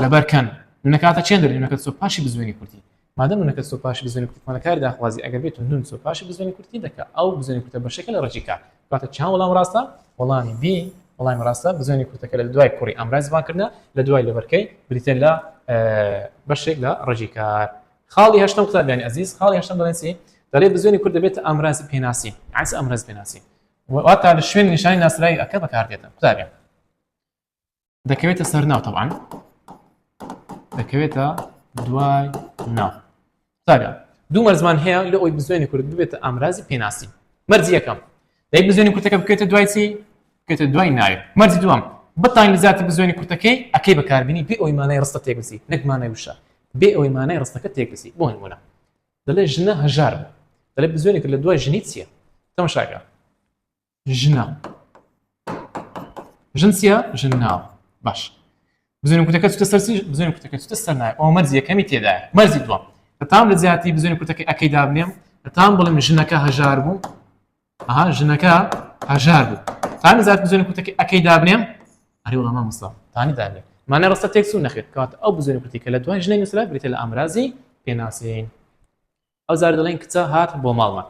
لەبەرکەن نونەکاتە چێن دەرێ نونەکە سۆ پاشی بزوێنی کورتی مادەم نونەکە سۆ پاشی بزوێنی کورتمانە کاری داخوازی ئەگەر بێت نون سۆ پاشی بزوێنی کورتی دەکە ئەو بزوێنی کورتە بەشێکە لە ڕێژی کار کاتە چیان وەڵام ڕاستە وەڵامی بی وەڵامی ڕاستە بزوێنی کورتەکە لە دوای کوڕی ئامرازی بانکردنە لە دوای لەبەرکەی بریتە لە بەشێک لە ڕێژی کار خاڵی هەشتم قوتابیانی عەزیز خاڵی هەشتم دەڵێن چی دەڵێت بزوێنی کورت دەبێتە ئامرازی پێناسی عینس ئامراز پێناسی واتە لە شوێن نیشانی ناسرایی ئەکە بەکاردێتە قوتابیان دەکەوێتە سەر ناو تەبعاً دەکەوێتە دوای ناو قوتابیان دوو مەرزمان هەیە لە ئەوی بزوێنی کورت ببێتە ئامرازی پێناسی مەرجی یەکەم دەی بزوێنی کورتەکە بکەوێتە دوای چی بکەوێتە دوای ناوێ مەرجی دووەم بتان لە زیاتی بزوێنی کورتەکەی ئەکەی بەکاربینی بێ ئەوی مانای ڕستە تێک بسی نەک مانای وشە بێ ئەوی مانای ڕستەکە تێک بسی بۆ نمونە دەڵێ ژنە هەژار بوو دەڵێ بزوێنێک لە دوای ژنی چییە تەماشاکە ژنە ژن چییە ژن ناو باش بزوێنی کورتەکە چوتە سەر چی بزوێنی کورتەکە چوتە سەر ناوێ ئەوە مەرجی یەکەمی تێدایە مەرجی دووەم هەتام لە زیاتی بزوێنی کورتەکەی ئەکەی دابنێم هەتام بڵێم ژنەکە هەژار بوو ژنەکە هەژار بوو تام لە زیات بزوێنی کورتەکەی ئەکەی دابنێم ئەرێ وەڵام مامۆستا تانی دابنێم مانای ڕستە تێک چوو نەخێت کات ئەو بزوێنی کورتێکە لە دوای ژنەی نووسرا بریتە لە ئامرازی پێناسین ئەو زار دەڵێن کچە هات بۆ ماڵمان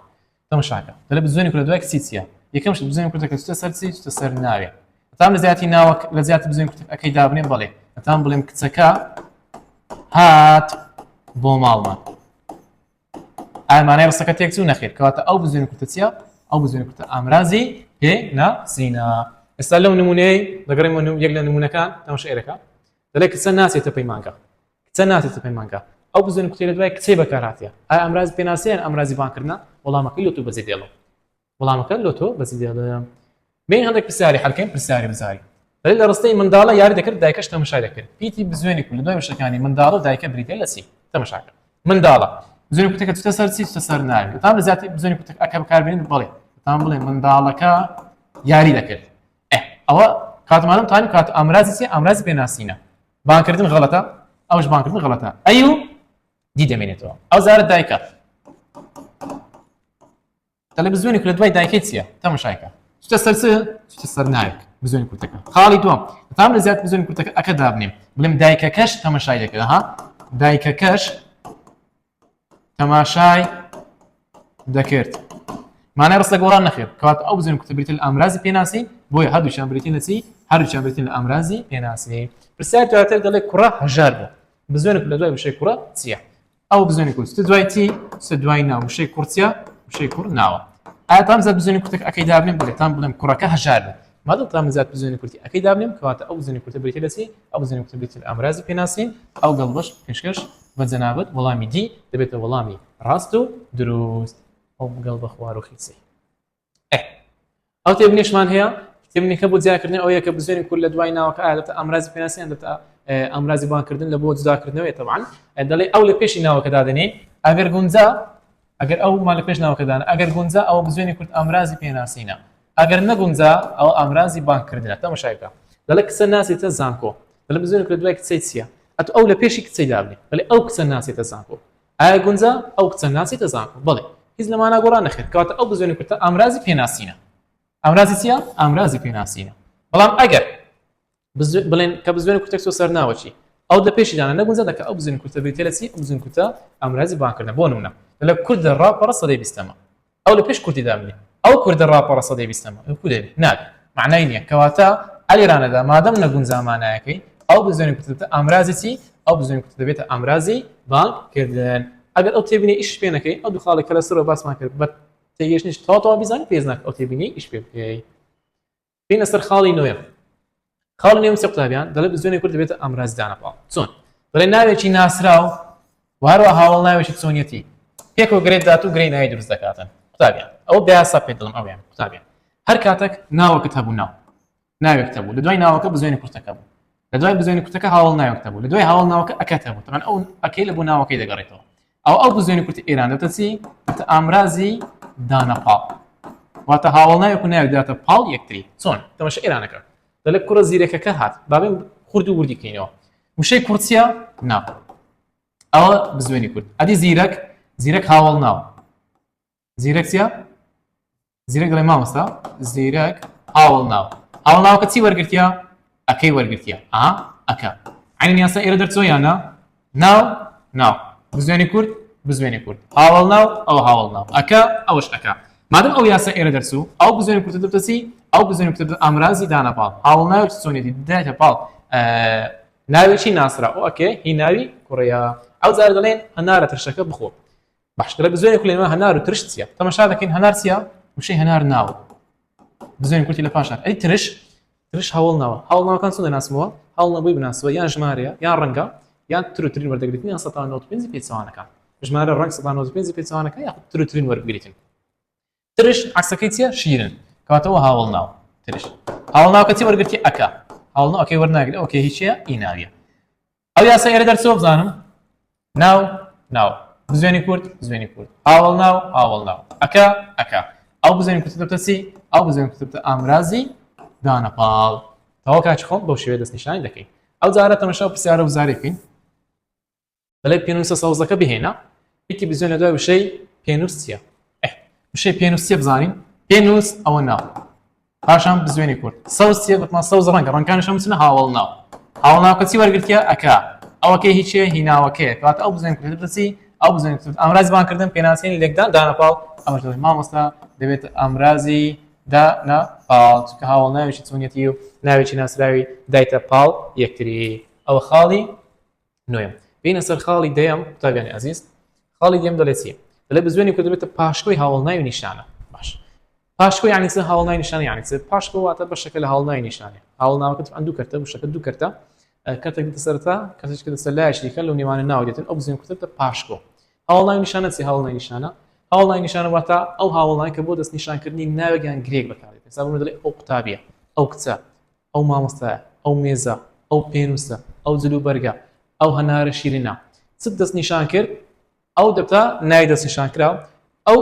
تەماشاکە دەڵێ بزوێنی کورت لە دوای کچی چییە یەکەمش بزوێنی کورتەکە چوتە سەر چی چوتە سەر ناوێ هەتام لە زیاتی ناوەک لە زیاتی بزوێنی کورت ئەکەی دابنێم بەڵێ هەتام بڵێم کچەکە هات بۆ ماڵمان ئایا مانای ڕستەکە تێک چوو نەخێت کەواتە ئەو بزوێنی کورتە چییە ئەو بزوێنی کورتە ئامرازی پێناسینە ئێستا لەو نمونەیە دەگەڕێم یەک لە نمونەکان تەماشایەکە دەڵێ کچە ناچێتە پەیمانگە کچە ناچێتە پەیمانگە ئەو بزوێنی کورتێک لە دوای کچەی بەکارهاتیە ئایا ئامراز پێناسییان ئامرازی بانکردنە وەڵامەکەی لۆ تۆ بەجێ دێڵم وەڵامەکە لۆ تۆ بەجێ دێڵم بین هەندێک پرسیاری حەلکەین پرسیاری بزاری دەڵێ لە ڕستەی منداڵە یاری دەکرد دایکەش تەماشای دەکرد پیتی بزوێنی کورت لە دوای وشەکانی منداڵە و دایکە بریتە لە چی تەماشاکە منداڵە بزوێنی کورتەکە چوتە سەر چی چوتە سەر ناوی تام لە زیاتی بزوێنی کورتەکە ئەکە بەکاربێنین بڵێ تام بڵێ منداڵەکە یاری دەکرد ئەوە کاتمانم تانی کات ئامرازی چیە ئامرازی پێناسینە بانکردن غەڵەتە ئەوش بانکردن غەڵەتە ئەیو دی دەمێنێتەوە ئەو زارە دایکە دەڵێ بزوێنی کورت لە دوای دایکەی چییە تەماشایکە چوتە سەر چوتە سەر ناوێک بزوێنی کورتەکە خاڵی دووەم تام لە زیات بزوێنی کورتەکە ئەکە دابنێم بڵێم دایکەکەش تەماشای دەکرد دایکەکەش تەماشای دەکرد مانای ڕستە گۆڕان نەخێت کەواتە ئەو بزوێنی کورتە بریتە لە ئامرازی پێناسی بۆیە هەردووشیان بریتین لە چی هەردووشیان بریتین لە ئامرازی پێناسی پرسیاری دواتر دەڵێ کوڕە هەژار بوو بزوێنێک لە دوای وشەی کوڕە چییە ئەو بزوێنی کورت چ دوای چی چ دوای ناو وشەی کوڕ چییە وشەی کوڕ ناوە ئایا تام زیات بزوێنی کورتەکە ئەکەی دابنێم بڵێ تام بڵێم کوڕەکە هەژار بوو مادەم تام زیات بزوێنی کورتی ئەکەی دابنێم کەواتە ئەو بزوێنی کورتە بریتە لە چی ئەو بزوێنی کورتە بریتە لە ئامرازی پێناسین ئەو گەڵبەش پێشکەش بە جەنابەت وەڵامی دی دەبێتە وەڵامی ڕاست و دروست ئەو گەڵ بە خوار و خیچی ئەو تێبنیشمان هەیە تێبنیکە بۆ جیاکردن ئەو یەکە بزوێنی کورت لە دوای ناوەکە ئایا دەبێتە ئامرازی پێناسییان دەبێتە ئامرازی بانکردن لە بۆ جوداکردنەوەی تەبعاً دەڵێ ئەو لە پێشی ناوەکە دادەنێن ئەگەر گونجا ئەگەر ئەو مال لە پێش ناوەکەدان ئەگەر گونجا ئەوە بزوێنی کورت ئامرازی پێناسینە ئەگەر نەگونجا ئەو ئامرازی بانکردنە تەماشایکە دەڵێ کچە ناسێتە زانکۆ دەڵێ بزوێنی کورت لە دوای کچەی چییە ئەتو ئەو لە پێشی کچەی دابنێ بەڵێ ئەو کچە ناسێتە زانکۆ ئایا گونجا ئەو کچە ناسێتە زانکۆ بڵێ هیچ لە مانا گۆڕان نەخێت کەواتە ئەو بزوێنی کورتە ئامرازی پێناسینە ئامرازی چییە ئامرازی پێناسینە بەڵام ئەگەر بڵێن کە بزوێنی کورتێک سەر ناوەچی ئەو لە پێشیدانە نەگونجە دەکە ئەو بزوێنی کورتە بێتێ لە چی ئەو بزوێنی کورتە ئامرازی بانکردن بۆ نمونە لە کوردە ڕاپەڕە سەدەی بیستەمە ئەو لە پێش کورتی دامنی ئەو کوردە ڕاپەڕە سەدەی بیستەمە ئەو کو دەبێت نابێت معنای نییە کەواتە ئەلێرانەدا مادەم نەگونجا مانایەکەی ئەو بزوێنی کورتە ئامرازی چی ئەو بزوێنی کورتە دەبێتە ئامرازی بانکردن ئەگەر ئەو تێبینی ئیش پێ نەکەی ئەو دوو خاڵێک کە لەسەرەوە باسمان کرد بە تێگەشتنیش تەواو بیزانانی پێز ناکە ئەو تێبینی ئیش پێ بکەی بینە سەر خاڵی نوێم خاڵی نوێم سێ قوتابیان دەڵێ بزوێنی کورد دەبێتە ئامرازی دانەپاڵ چۆن دەڵێ ناوێکی ناسراو وهروە هاوڵ ناوێکی چۆنیەتی پێکەوە گرێت دات و گرەی ناوی دروست دەکاتن قوتابیان ئەو بەیاسا پێ دڵم ئەویان قوتابیان هەر کاتێک ناوەکەت هەبوو ناوێک هەبوو لە دوای ناوەکە بزوێنی کورتەکە بوو لە دوای بزوێنی کورتەکە هاوڵ ناوێک هەبوو لە دوای هاوڵ ناوەکە ئەکەت هەبوو تەمان ئەو ئەکەی لە بۆ ناوەکەی دەگەڕێتەوە ئەو بزوێنی کورتی ئێران دەبێتە چی دەبێتە ئامرازی دانەپاڵ واتە هاوڵ ناوێک و ناوێک داتە پاڵ یەکتری چۆن تەماشا ئێرانەکە دەڵێ کوڕە زیرەکەکە هات بابین خورد و وردی کەینەوە وشەی کورتچیە نا ئەوە بزوێنی کورد ئەدی زیرەک هاوڵ ناو زیرەک چیە زیرەک دەڵێ مامۆستا زیرەک هاوڵ ناوەکە چی وەرگرتیە ئەکەی وەرگرتیە ئەکە عینی یاسا ئێرە دەرچۆ یانە ناو بزوێنی کورد هاوڵ ناو ئەو هاوڵ ناو ئەکە ئەوش ئەکە مادەم ئەو یاسا ئێرە دەرچوو ئەو بزوێنی کورتە دەبێتە چی ئەو بزوێنی کورتە ئامرازی دانەپاڵ هاوڵ ناوێکی چۆنیەتی دایتە پاڵ ناوێکی ناسرا ئەو ئەکێ هی ناوی کوڕەیە ئەو جار دەڵێن هەنارە ترشەکە بخۆ باشترە بزوێنی کولێنەوە هەنار و ترش چییە تەماشا دەکەین هەنار چییە وشەی هەنار ناوە بزوێنی کورتی لە پاشان ئەی ترش هەوڵ ناوە هەوڵ ناوەکان چۆن دەناسمەوە هەوڵ نەبووی بناسبەوە یان ژمارەیە یان ڕەنگە یان ترین وەردەگرێتنی یان 195 پێچەوانەکە ژمارە ڕەنگ 195 پێچەوانەکە یاخود ترین وەربگریتن ترش عکسەکەی چییە شیرن کەواتەوە هاوڵ ناو ترش هاوڵ ناوەکە چی وەرگرتی ئەکە هاوڵ ناو ئەکەی وەرناگرێت ئەوکێ هیچیە ئیناویە ئەو یاسا ئێرە دەرچۆ بزانم ناو بزوێنی کورد هاوڵ ناو ئەکە ئەو بزوێنی کورت دەبێتە چی ئەو بزوێنی کورت دەبێتە ئامرازی دانەپاڵ تەواو کاچ خۆم بەو شێوەیە دەستنیشانی دەکەین ئەو جارە تەماشا پرسیارە وزارێکین دەڵێ پێنووسە سەوزەکە بهێنە یەکی بزوێن لە دوای وشەی پێنووس چییە وشەی پێنووس چییە بزانین پێنووس ئەوە ناو پاشان بزوێنی کورد سەوز چییە گوتمان سەوز ڕەنگەکانیش هەم چنە هاوڵ ناوەکە چی وەرگرتیە ئەکا ئەوەکەی هیچیە هیناوەکەیە کەواتە ئەو بزوێنی کورد دەبێتە چی ئەو بزوێنی کورد ئامرازی بانکردن پێناسیێنی لێکدان دانەپاڵ ئەمەش دەڵێن مامۆستا دەبێت ئامرازی دانەپاڵ چونکە هاوڵ ناوێکی چۆنیەتی و ناوێکی ناسراوی دایتە پاڵ یەکتری ئەوە خاڵی نوێم بینە سەر خاڵی دەیەم قوتابیانی عەزیز خاڵی دەیەم دەڵێت چی دەڵێ بزوێنی کورد دەبێتە پاشکۆی هاوڵ ناوی نیشانە باش پاشکۆ یعنی چ هاوڵ ناوی نیشانە یعنی چ پاشکۆ واتە بەشەکە لە هاوڵ ناوی نیشانە هاوڵ ناوەکەت دوو کەرتە وشەکە دوو کەرتە کەرتێک دێتە سەرەتا کەرتێک دێتە سەر لایەکی دیکە لەو نێوانە ناو دێتن ئەو بزوێنی کورد دەبێتە پاشکۆ هاوڵ ناوی نیشانە چی هاوڵ ناوی نیشانە هاوڵ ناوی نیشانە واتە ئەو هاوڵ ناوی کە بۆ دەست نیشانکردنی ناوێکیان گرێک بەکاردێت حساب دەڵێ ئەو قوتابیە ئەو کچە ئەو مامۆستایە ئەو مێزە ئەو پێنووسە ئەو جلوبەرگە ئەو هەنارە شیرینە چ دەست نیشان کرد ئەو دەبتە ناوی دەست نیشان کراوە ئەو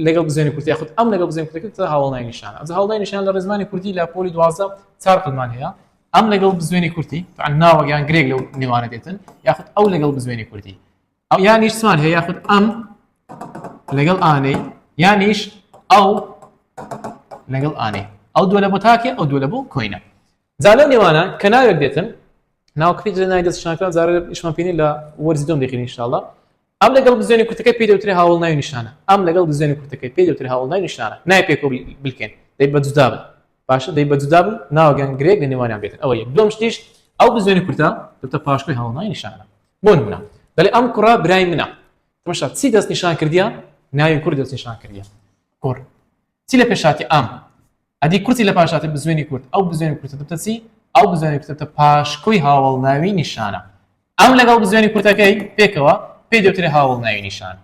لەگەڵ بزوێنی کورتی یاخود ئەم لەگەڵ بزوێنی کورتەکە تا هاوڵ ناوی نیشانە ئەجا هاوڵ ناوی نیشان لە ڕێزمانی کوردی لە پۆلی 12 چار قلمان هەیە ئەم لەگەڵ بزوێنی کورتی ناوەگەیان گرێک لەو نێوانە دێتن یاخود ئەو لەگەڵ بزوێنی کورتی ئەو یانیش سوان هەیە یاخود ئەم لەگەڵ ئانەی یانیش ئەو لەگەڵ ئانەی ئەو دووە لە بۆ تاکێ ئەو دووە لە بۆ کۆینە جا لەو نێوانە کە ناوێک دێتن ناوکەی ناوی دەست نیشانکرا جارە ئیشمان پێێنی لە وەرزی دۆم دەخین ئینشاءالله ئەم لەگەڵ بزوێنی کورتەکەی پێ دەوترێ هاوڵ ناوی نیشانە ئەم لەگەڵ بزوێنی کورتەکەی پێ دەوترێ هاوڵ ناوی نیشانە نای پێکۆ بلکەن دەی بە جودا بن باشە دەی بە جودا بن ناوەگەیان گرێک لە نێوانیان بێتن ئەوە یەک دوم شتیش ئەو بزوێنی کورتە دەبێتە پاشکۆی هاوڵ ناوی نیشانە بۆ نمونە دەڵێ ئەم کوڕە برای منە تەماشا چی دەست نیشان کردیە ناوی کورد دەست نیشان کردیە کوڕ چی لە پێشاتی ئەم ئەدی کورتی لە پاشاتی بزوێنی کورد ئەو بزوێنی کورتە دەبێتە چی ئەو بزوێنی کورتە پاشکۆی هاوڵ ناوی نیشانە ئەم لەگەڵ بزوێنی کورتەکەی پێکەوە پێی دەوترێ هاوڵ ناوی نیشان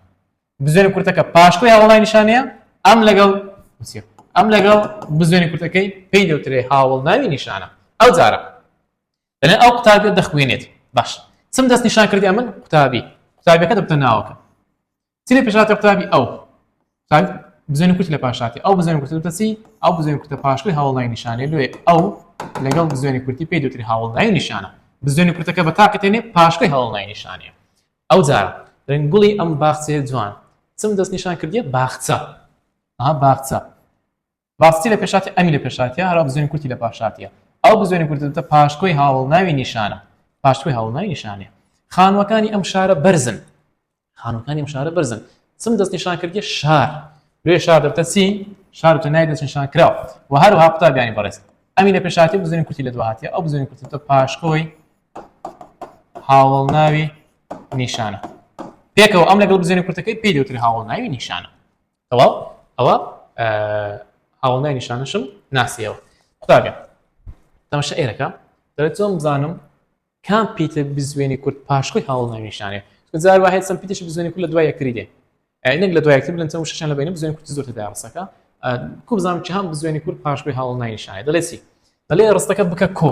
بزوێنی کورتەکە پاشکۆی هاوڵ ناوی نیشانەیە ئەم لەگەڵ بزوێنی کورتەکەی پێی دەوترێ هاوڵ ناوی نیشانە ئەو جارە دەڵێن ئەو قوتابیە دەخوێنێت باش چم دەست نیشان کردی من قوتابیەکە دەبتە ناوەکە چی لە پێشاتی قوتابی ئەو بزوێنی کورتی لە پاشاتی ئەو بزوێنی کورتە دەبتە چی ئەو بزوێنی کورتە پاشکۆی هاوڵ ناوی نیشانەیە لێ ئەو لەگەڵ بزوێنی کورتی پێی دەوترێ هاوڵ ناوی نیشانە بزوێنی کورتەکە بە تاکەتێنێ پاشکۆی هاوڵ ناوی نیشانەیە ئەو جارە دەڵێن گوڵی ئەم باخچەیە جوان چم دەست نیشان کردیە باخچە باخچی لە پێشاتی ئەمی لە پێشاتیە هەرا بزوێنی کورتی لە پاشاتیە ئەو بزوێنی کورتە دەبتە پاشکۆی هاوڵ ناوی نیشانە پاشکۆی هاوڵناوی نیشانەیە. خانووەکانی ئەم شارە بەرزن، خانووەکانی ئەم شارە بەرزن. چم دەست نیشان کردیە شار، لێ شار دەبتە چی؟ شار دەبتە نای دەست نیشان کراوە. و هەروەها قوتابیانی بەڕێز ئەمی لە پێشاتی بزانین کورتی لە دوهاتیە، ئەو بزانین کورتتە پاشکۆی هاوڵناوی نیشانە. پێکەوە ئەم لەگەڵ بزانین کورتەکەی پێی دەوتری هاوڵناوی نیشانە. تەواو ئەوە هاوڵناوی نیشانەشم ناسیەوە. قوتابیان تەماشا ئێرەکە دەڵێت چۆن بزانم کام پیتە بزوێنی کورت پاشکۆی هاوڵناوی نیشانەیە. جار وایە چەند پیتەشی بزوێنی کورت لە دوای یەکتری دێ. نەک لە دوای یەکتر بڵێن چەند شەشان لە بینە بزوێنی کورتی زۆر تێدا ڕستەکە. کو بزانم چ هەم بزوێنی کورت پاشکۆی هاوڵناوی نیشانەیە. دەڵێت چی؟ دەڵێ ڕستەکە بکە کۆ.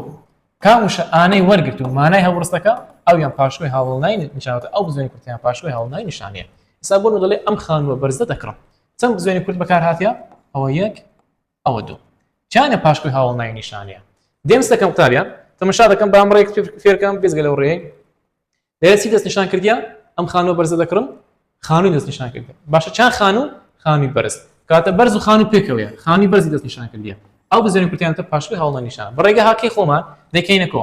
کام وشە ئانەی وەرگرت و مانای هەموو ڕستەکە ئەویان پاشکۆی هاوڵناوی نیشانەتە، ئەو بزوێنی کورتیان پاشکۆی هاوڵناوی نیشانەیە. ئێستا بۆ دەڵێ ئەم خانووە بەرزە دەکڕم. چەند بزوێنی کورت بەکار هاتیە؟ ئەوە یەک، ئەوە دوو. چیانە پاشکۆی هاوڵناوی نیشانەیە؟ دێمس دەکەم قوتابیان تەماشا دەکەم بە ئەم ڕێک فێرکەم بێزگە لەو ڕێی. لێرە چی دەست نیشان کردیە؟ ئەم خانووە بەرزە دەکڕم، خانووی دەست نیشان کردیە. باشە چەند خانوو؟ خانووی بەرز. کاتە بەرز و خانوو پێکەوەیە، خانووی بەرزی دەست نیشان کردیە. ئەو بزوێنی کورتیانتە پاشکۆی هاوڵناوی نیشانە. بەڕێگە هاکەی خۆمان دەکەینە کۆ.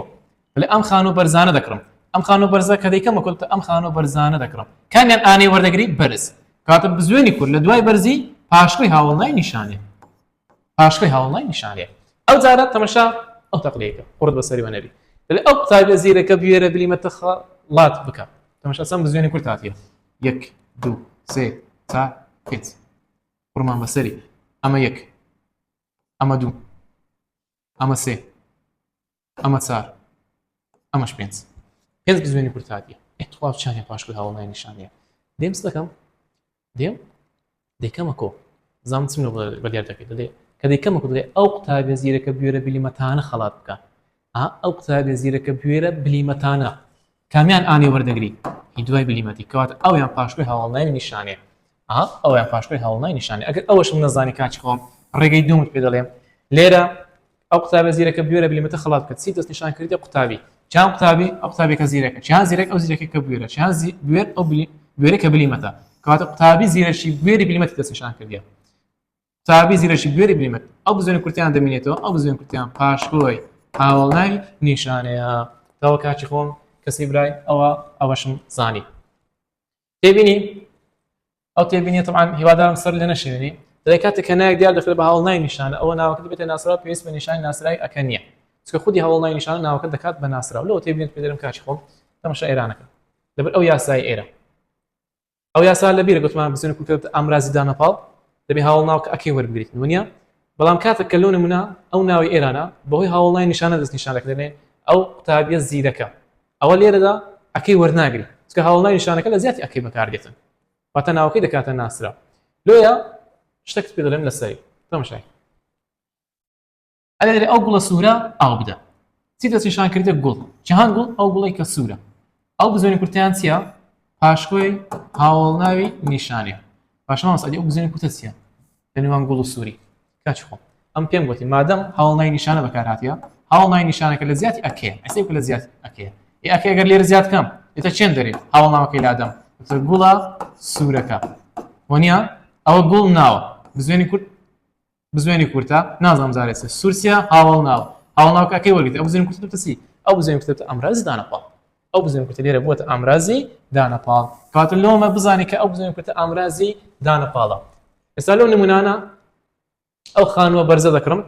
بڵێ ئەم خانوو بەرزانە دەکڕم. ئەم خانوو بەرزە کە دەیکەمە کورتە ئەم خانوو بەرزانە دەکڕم. کامیان ئانەی وەردەگری بەرز. کاتە بزوێنی کورت لە دوای بەرزی پاشکۆی هاوڵناوی نیشانەیە. پاشکۆی هاوڵناوی نیشانەیە. ئەو جارە تەماشا ئەو تەقلەیەکە قورت بەسەری وەنەبی. دەڵێ ئەو قوتابیە زیرەکە بوێرە بلیمەتە خەڵات بکە. تەماشا چەند بزوێنی کورت هاتیە؟ یەک، دوو، سێ، چوار، پێنج. قورمان بەسەری. ئەمە یەک، ئەمە دوو، ئەمە سێ، ئەمە چوار، ئەمەش پێنج. پێنج بزوێنی کورت هاتیە. تەواو چیانە پاشکۆی هاوڵناوی نیشانەیە. دێمس دەکەم، دێم دەیکەمە کۆ. زانم چم بەدیار دەکەیت. دەڵێ کە دەیکەمە کۆ دەڵێ ئەو قوتابیە زیرەکە بوێرە بلیمەتانە خەڵات بکە. ئەو قوتابیە زیرەکە بوێرە بلیمەتانە. کامیان ئانی وەردەگری؟ هی دوای بلیمەتی. کەواتە ئەویان پاشکۆی هاوڵناوی نیشانەیە. ئەویان پاشکۆی هاوڵناوی نیشانەیە. ئەگەر ئەوەشم نەزانی کاچی خۆم ڕێگەی دوومت پێ دەڵێم. لێرە ئەو قوتابیە زیرەکە بوێرە بلیمەتە خەڵات بکە. چی دەست نیشان کردیە قوتابی؟ چیان قوتابی؟ ئەو قوتابێکە زیرەکە. چیان زیرەک؟ ئەو زیرەکە کە بوێرە. چیان بوێر؟ ئەو بوێرە کە بلیمەتە. کەواتە قوتابی زیرەشی بوێری بلیمەتی دەست نیشان کردیە. قوتابی زیرەشی بوێری بلیمەت. ئەو بزوێنی کورتیان دەمێنێتەوە، ئەو بزوێنی کورتیان پاشکۆی هاوڵناوی نیشانەیە. تاوە کاچی خۆم کەسی برای ئەوەشم زانی. تێبینی؟ ئەو تێبینی طبعاً هیوادارم سەر لێ نەشێنی. دەڵێ کاتێک کە نایەک دیار دەخرێت بە هاوڵناوی نیشانە، ئەوە ناوەکەت بێتە ناسراو پێویست بە نیشانی ناسرایی ئەکە نییە. چکە خودی هاوڵناوی نیشانە ناوەکە دەکات بە ناسراو. لەوە تێبینێت پێ دەرم کاچی خۆم تەماشا ئێرانەکە. لەبەر ئەو یاسای ئێرە. ئەو یاسا لەبیرە گوتمان بزوێنی کورت ئەمرازی دانەپاڵ دەبێ هاوڵناوکە ئەکەی وەربگریت وانە. بەڵام کاتێک کە لەو نمونە ئەو ناوی ئێرانە بەهۆی هاوڵناوی نیشانە دەست نیشان دەکرێنێ ئەو قوتابیە زیرەکە. ئەوە لێرەدا ئەکەی وەرناگری. چکە هاوڵناوی نیشانەکە لە زیاتی ئەکەی بەکاردێتن. واتە ناوەکەی دەکاتە ناسراو. لۆیە شتێکت پێ دەڵێم لەسەری. تەماشای. ئەلێ ئەو گوڵە سوورە ئاو بدە. چی دەست نیشان کردێ؟ گوڵ. جیهان گوڵ ئەو گوڵی کە سوورە. ئەو بزوێنی کورتیان چییە؟ پاشکۆی هاوڵناوی نیشانەیە. باشەوان سەدی ئەو بزوێنی کورتە چییە؟ لەنێوان گوڵ و سووری. کاچی خۆم ئەم پێم گوتی مادەم هاوڵناوی نیشانە بەکار هاتیە، هاوڵناوی نیشانەکە لە زیاتی ئەکەیە. ئەسێ لە زیات ئەکەیە. ئەکە ئەگەر لێرە زیات کەم دێتە چێن دەرێت هاوڵناوەکەی لادەم. گوڵە سوورەکە. وانە ئەوە گوڵ ناوە. بزوێنی کورتە نازانم زارێتە سوورسیا هاوڵناوە. هاوڵناوەکە ئەکەی وەرگرت. ئەو بزوێنی کورتە چی؟ ئەو بزوێنی کورتە ئەمرازی دانەپاڵ. ئەو بزوێنی کورتە لێرە بووەتە ئەمرازی دانەپاڵ. کاتە لۆمە بزانێت کە ئەو بزوێنی کورتە ئەمرازی دانەپاڵە. ئێستا لەو نمونانە ئەو خانووە بەرزە دەکڕم.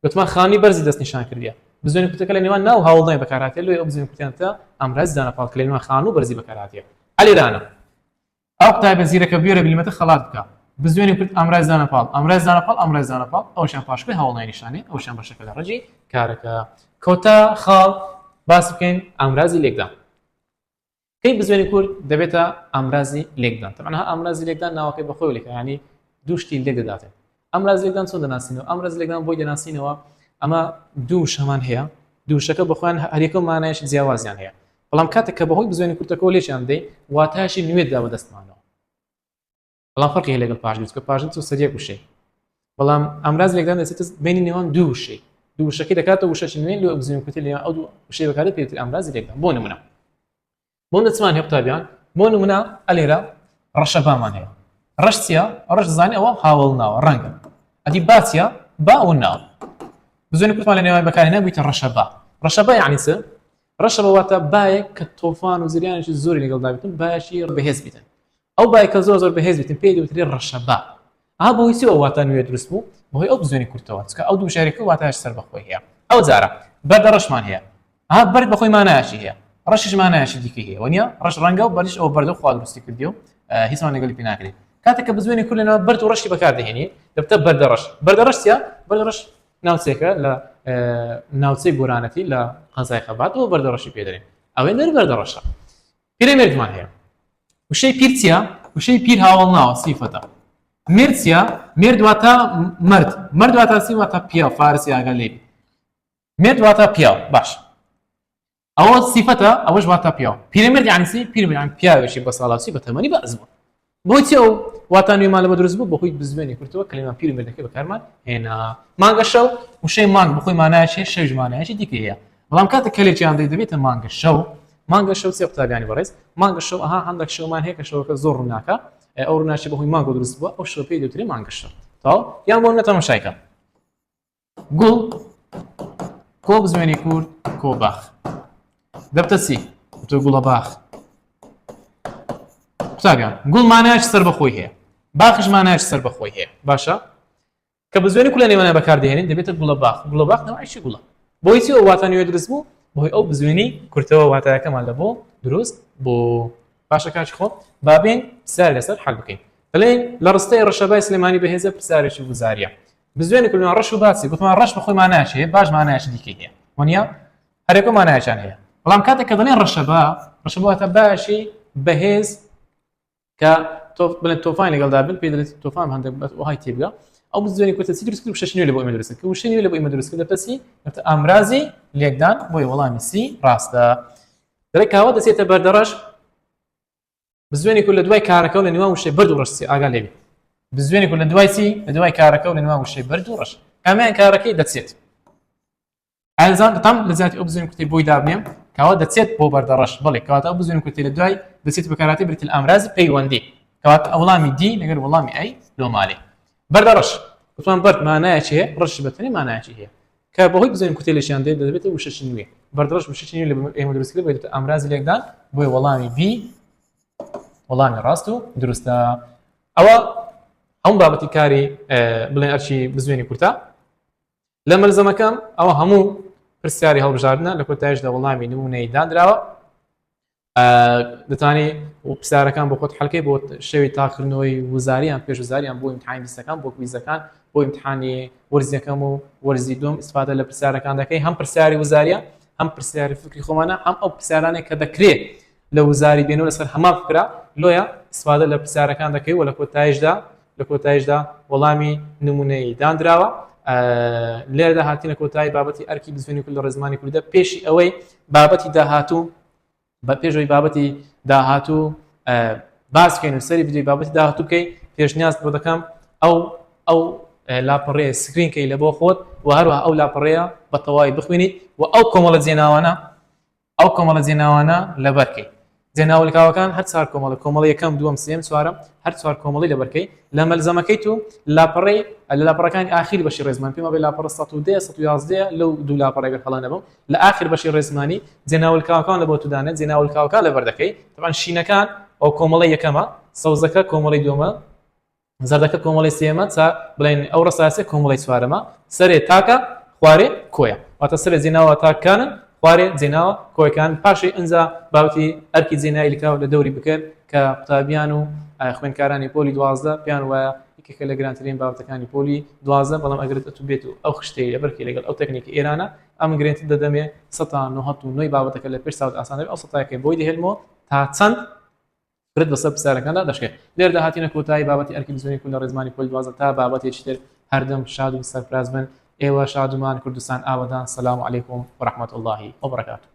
گوتمان خانی بەرزی دەست نیشان کردیە. بزوێنی کورتەکە لە نێوان ناو هاوڵناوی بەکارهاتێ لۆی ئەو بزوێنی کورتیانتە ئەمرازی دانەپاڵ کە لە نێوان خانوو بەرزی بەکارهاتێ. ئەلێرانە ئەو قوتابیە زیرەکە بوێرە بلیمەتە خەڵات بکە. بزوێنی کورت ئەمرازی دانەپاڵ، ئەمرازی دانەپاڵ، ئەمرازی دانەپاڵ. ئەوشیان پاشکۆی هاوڵناوی نیشانەیە. ئەوشیان بەشەکە لە ڕەجی کارەکە. کەوتە خاڵ باس بکەین ئەمرازی لێکدان. کەی بزوێنی کورد دەبێتە ئەمرازی لێکدان. طبعاً ئەمرازی لێکدان ناوەکەی بەخۆی لێکە، یعنی دوو شتی لێک دەداتێت. ئەمرازی لێکدان چۆن دەناسینەوە؟ ئەمرازی لێکدان بۆی دەناسینەوە ئەمە دوو شەمان هەیە. دووشەکە بەخۆیان هەریەکە مانایەکی جیاوازیان هەیە. بەڵام کاتێک کە بەهۆی بزوێنی کورتەکەەوە لێکیان دەی واتایشی نوێتدا بەدەستمانەوە. بەڵام فەرقی هەیە لەگەڵ پاشگوت کە پاشگوت و سەریەک وشەی. بەڵام ئەمراز لێکدان دەچێتە بینی نێوان دوو وشەی. دوو وشەکەی دەکاتەوە وشەی نوێن لێ بزوێنی کورتی لێوان ئەو دوو وشەی بەکارێت پێوتری ئەمرازی لێکدان. بۆ نمونە بۆ نەچمان هەیە قوتابیان. بۆ نمونە ئەلێرە ڕەشەبامان هەیە. ڕەش چییە؟ ڕەش دەزانێت ئەوە هاوڵناوە ڕەنگە. ئەدی با چییە؟ با ئەو ناو. بزوێنی کورتمان لە نێوان بەکارهێنا بوویتە ڕەشەبا. ڕەشەبا یعنی چ؟ ڕەشە بەواتە باەک کە تۆفان و زریانێکی زۆری لەگەڵ دابێتن باشی بەهێز بیتن ئەو باەکە زۆر بەهێز بیتن پێی دەوترێت ڕەشەبا ئەها بۆی چی ئەو واتە نوێ دروست بوو بۆی ئەو بزوێنی کورتەوە چکە ئەو دوو شارێکی واتایش سەر بەخۆی هەیە ئەو جارە بەردە ڕەشمان هەیە ئەها بەرد بەخۆی مانایشی هەیە ڕەشیش مانایشی دیکە هەیە وانە ڕەش ڕەنگە و بەریش ئەو بەردە خوا دروستی کردی و هیچمان لەگەڵی پێ ناکرێت کاتێک کە بزوێنی کورد لەنەوە بەرد و ڕەشی بەکاردەهێنی دەبتە بەردە ڕەشیە بەردە ڕەش ناوچێکە لە ناوچەی گۆرانەتی لە قەزای خەبات و بەردە ڕەشی پێدەرێن ئەوەی نەر بەردە ڕەشە پیرە مێردمان هەیە وشەی پیر چییە وشەی پیر هاوڵ ناوە سیفەتە مێرد چییە مێرد واتە مرد واتە سی واتە پیاو فارسی ئاگە لێ مێرد واتە پیاو باش ئەوە سیفەتە ئەوەش واتە پیاو پیرەمێرد یعنی چی پیرمێرد پیاوێکی بە ساڵاسی بە تەمەنی بەعز بوو بۆی چی ئەو واتە نوێمان لەمە دروست بوو بەخۆی بزوێنی کورتەوە کلمە پیرمێردەکەی بەکارمان هێنا مانگە شەو وشەی مانگ بەخۆی مانایەکی شەوش مانایەکی دیکە هەیە بەڵام کاتێک کلێکیان دەبێتە مانگە شەو سێ قوتابیانی بەڕێز مانگە شەو ئەها هەندێک شەومان هەیە کە شەوەکە زۆر ڕووناکە ئەو ڕووناچی بەهۆی مانگە دروست بووە ئەو شەو پێی دەوترێت مانگە شەو تاو یان بۆ نەتەماشایکە گوڵ کۆ بزوێنی کورد کۆباخ دەبتە چی تۆ گوڵە باخ قوتابیان گوڵ مانایەکی سەر بەخۆی هەیە باخش مانایەکی سەر بەخۆی هەیە باشە کە بزوێنی کورد لە نێوانە بەکاردەهێنین دەبێتە گوڵە باخ نەوەیشی گوڵە بۆی چی ئەو واتە نوێ دروست بوو بۆی ئەو بزوێنی کورتەوە واتایەکەمان لە بۆ دروست بۆ باشە کاچ خۆ بابێن پرسیار لەسەر حەل بکەین دەڵێن لە ڕستەی ڕەشەبای سلێمانی بەهێزە پرسیارێکی گوزاریە بزوێنی کوردمان ڕەش و باسی گوتمان ڕەش بەخۆی مانایەکی هەیە باش مانایەکی دیکەی هەیە وانە هەرێکە مانایەکیان هەیە بەڵام کاتێک کە دەڵێن ڕەشەبا واتە باشی بەهێز کە بڵێن تۆفان لەگەڵدا بن پێی دەڵێت تۆفان هەندێک وهای تێبگە ئەو بزوێنی کورتە چی دروست کرد شەش نوێ لە بۆ ئێمە دروست کرد وشەی نوێ لە بۆ ئێمە دروست کرد دەبتە چی دەبتە ئامرازی لێکدان بۆی وەڵامی سی ڕاستە دەڵێ کاوە دەچێتە بەردەڕەش بزوێنی کورد لە دوای کارەکە و لە نێوان وشەی بەرد و ڕەشی ئاگا لێبێ بزوێنی کورد لە دوای چی لە دوای کارەکە و لە نێوان وشەی بەرد و ڕەش کامیان کارەکەی دەچێت ئازان دەتام لە زیاتی ئەو بزوێنی کورتی بۆی دابنێم کاوە دەچێت بۆ بەردەڕەش بڵێ کەواتە ئەو بزوێنی کورتی لە دوای دەچێت بەکاراتی بریتیل ئامرازی پەیوەندی کەواتە وەڵامی دی لەگەر وەڵامی ئەی لۆمالێ بەردەڕەش گوتمان بەرد مانایەکی هەیە ڕەش بەتەنێ مانایەکی هەیە کە بەهۆی بزوێنی کورتی لەشیان دەبێتە وشەی نوێ بەردەڕەش وشەی نوێ لە ئێمە دروست کرد بێتە ئامرازی لێکدان بۆی وەڵامی بی وەڵامی ڕاست و دروستە ئەوە هەموو بابەتی کاری بڵێن ئەرچی بزوێنی کورتە لە مەلزەمەکەم ئەوە هەموو پرسیاری هەڵبژاردنە لە کۆتایشدا وەڵامی نمونەی دانراوە دەتوانی پرسیارەکان بۆ خۆت حەڵکەی بۆ شەوی تاقیکردنەوەی وزاریان پێش وزاریان بۆ ئیمتحانی بیستەکان بۆ کویزەکان بۆ ئیمتحانی وەرزیەکەم و وەرزی دوم ئیسفادە لە پرسیارەکان دەکەی هەم پرسیاری وزاریە هەم پرسیاری فکری خۆمانە هەم ئەو پرسیارانێک کە دەکرێت لە وزاری بێنەوە لەسەر هەمان فکرا لۆیە ئیسفادە لە پرسیارەکان دەکەی و لە کۆتایشدا وەڵامی نمونەی دانراوە لێرەدا هاتینە کۆتایی بابەتی ئەرکی بزوێنی کورد لە ڕێزمانی کوردە پێشی ئەوەی بابەتی داهاتوو بە پێشەوەی بابەتی داهاتوو باسکەین و سەری ڤیدیۆی بابەتی داهاتوو بکەی پێشنیاز بۆ دەکەم ئەو لاپەڕەیە سکرینکەی لە بۆ خۆت و هەروەها ئەو لاپەڕەیە بە تەواوی بخوێنیت و ئەو کۆمەڵە جێناوانە لەبەرکەی جێناوەکان هەر چوار کۆمەڵە یەکەم دووەم سێم چوارەم هەر چوار کۆمەڵی لەبەرکەی لە مەلزەمەکەیت و لاپەڕەی لە لاپەڕەکانی ئاخیر بەشی ڕێزمان پێما بێ لاپەڕە 111 لەو دوو لاپەڕێگە هەڵا نەبم لە ئاخر بەشی ڕێزمانی جێناوەکان لە بۆ تودانێت جێناوەکان لەبەر دەکەی طبعاً شینەکان ئەو کۆمەڵی یەکەمە سەوزەکە کۆمەڵی دووەمە زەردەکە کۆمەڵی سێمە تا بڵێن ئەو ڕەساسێ کۆمەڵی چوارەمە سەرێ تاکە خوارێ کۆیە واتە سەرێ جێناوە تاکانن خوارێ جێناوە کۆیەکان پاشی ئەنجا بابەتی ئەرکی جێنایی لەکاو لە دەوری بکرد کە قوتابیان و خوێندکارانی پۆلی 12 پێیان وایە یەکێکە لە گرانترین بابەتەکانی پۆلی 12 بەڵام ئەگەرت ئەتوو بێت و ئەو خشتەی لەبەرکەی لەگەڵ ئەو تەکنیکی ئێرانە ئەم گرنگتر دەدەمێ 1990 بابەتەکە لە پێش ساوت ئاسان دەبێت ئەو سەتایەکەی بۆی دەهێنمەوە تا چەند فرد بەسەر پرسیارەکاندا دەشکێت لێرەدا هاتینە کۆتایی بابەتی ئەرکی بزوێنی کورد لە ڕێزمانی پۆلی 12 تا بابەتێکی تر هەردەم شاد و سەرفراز بن ئێوە شادومان کوردستان ئاوەدان سەلام عەلەیکوم وەڕەحمەتوڵڵاهی وبەرەکاتوه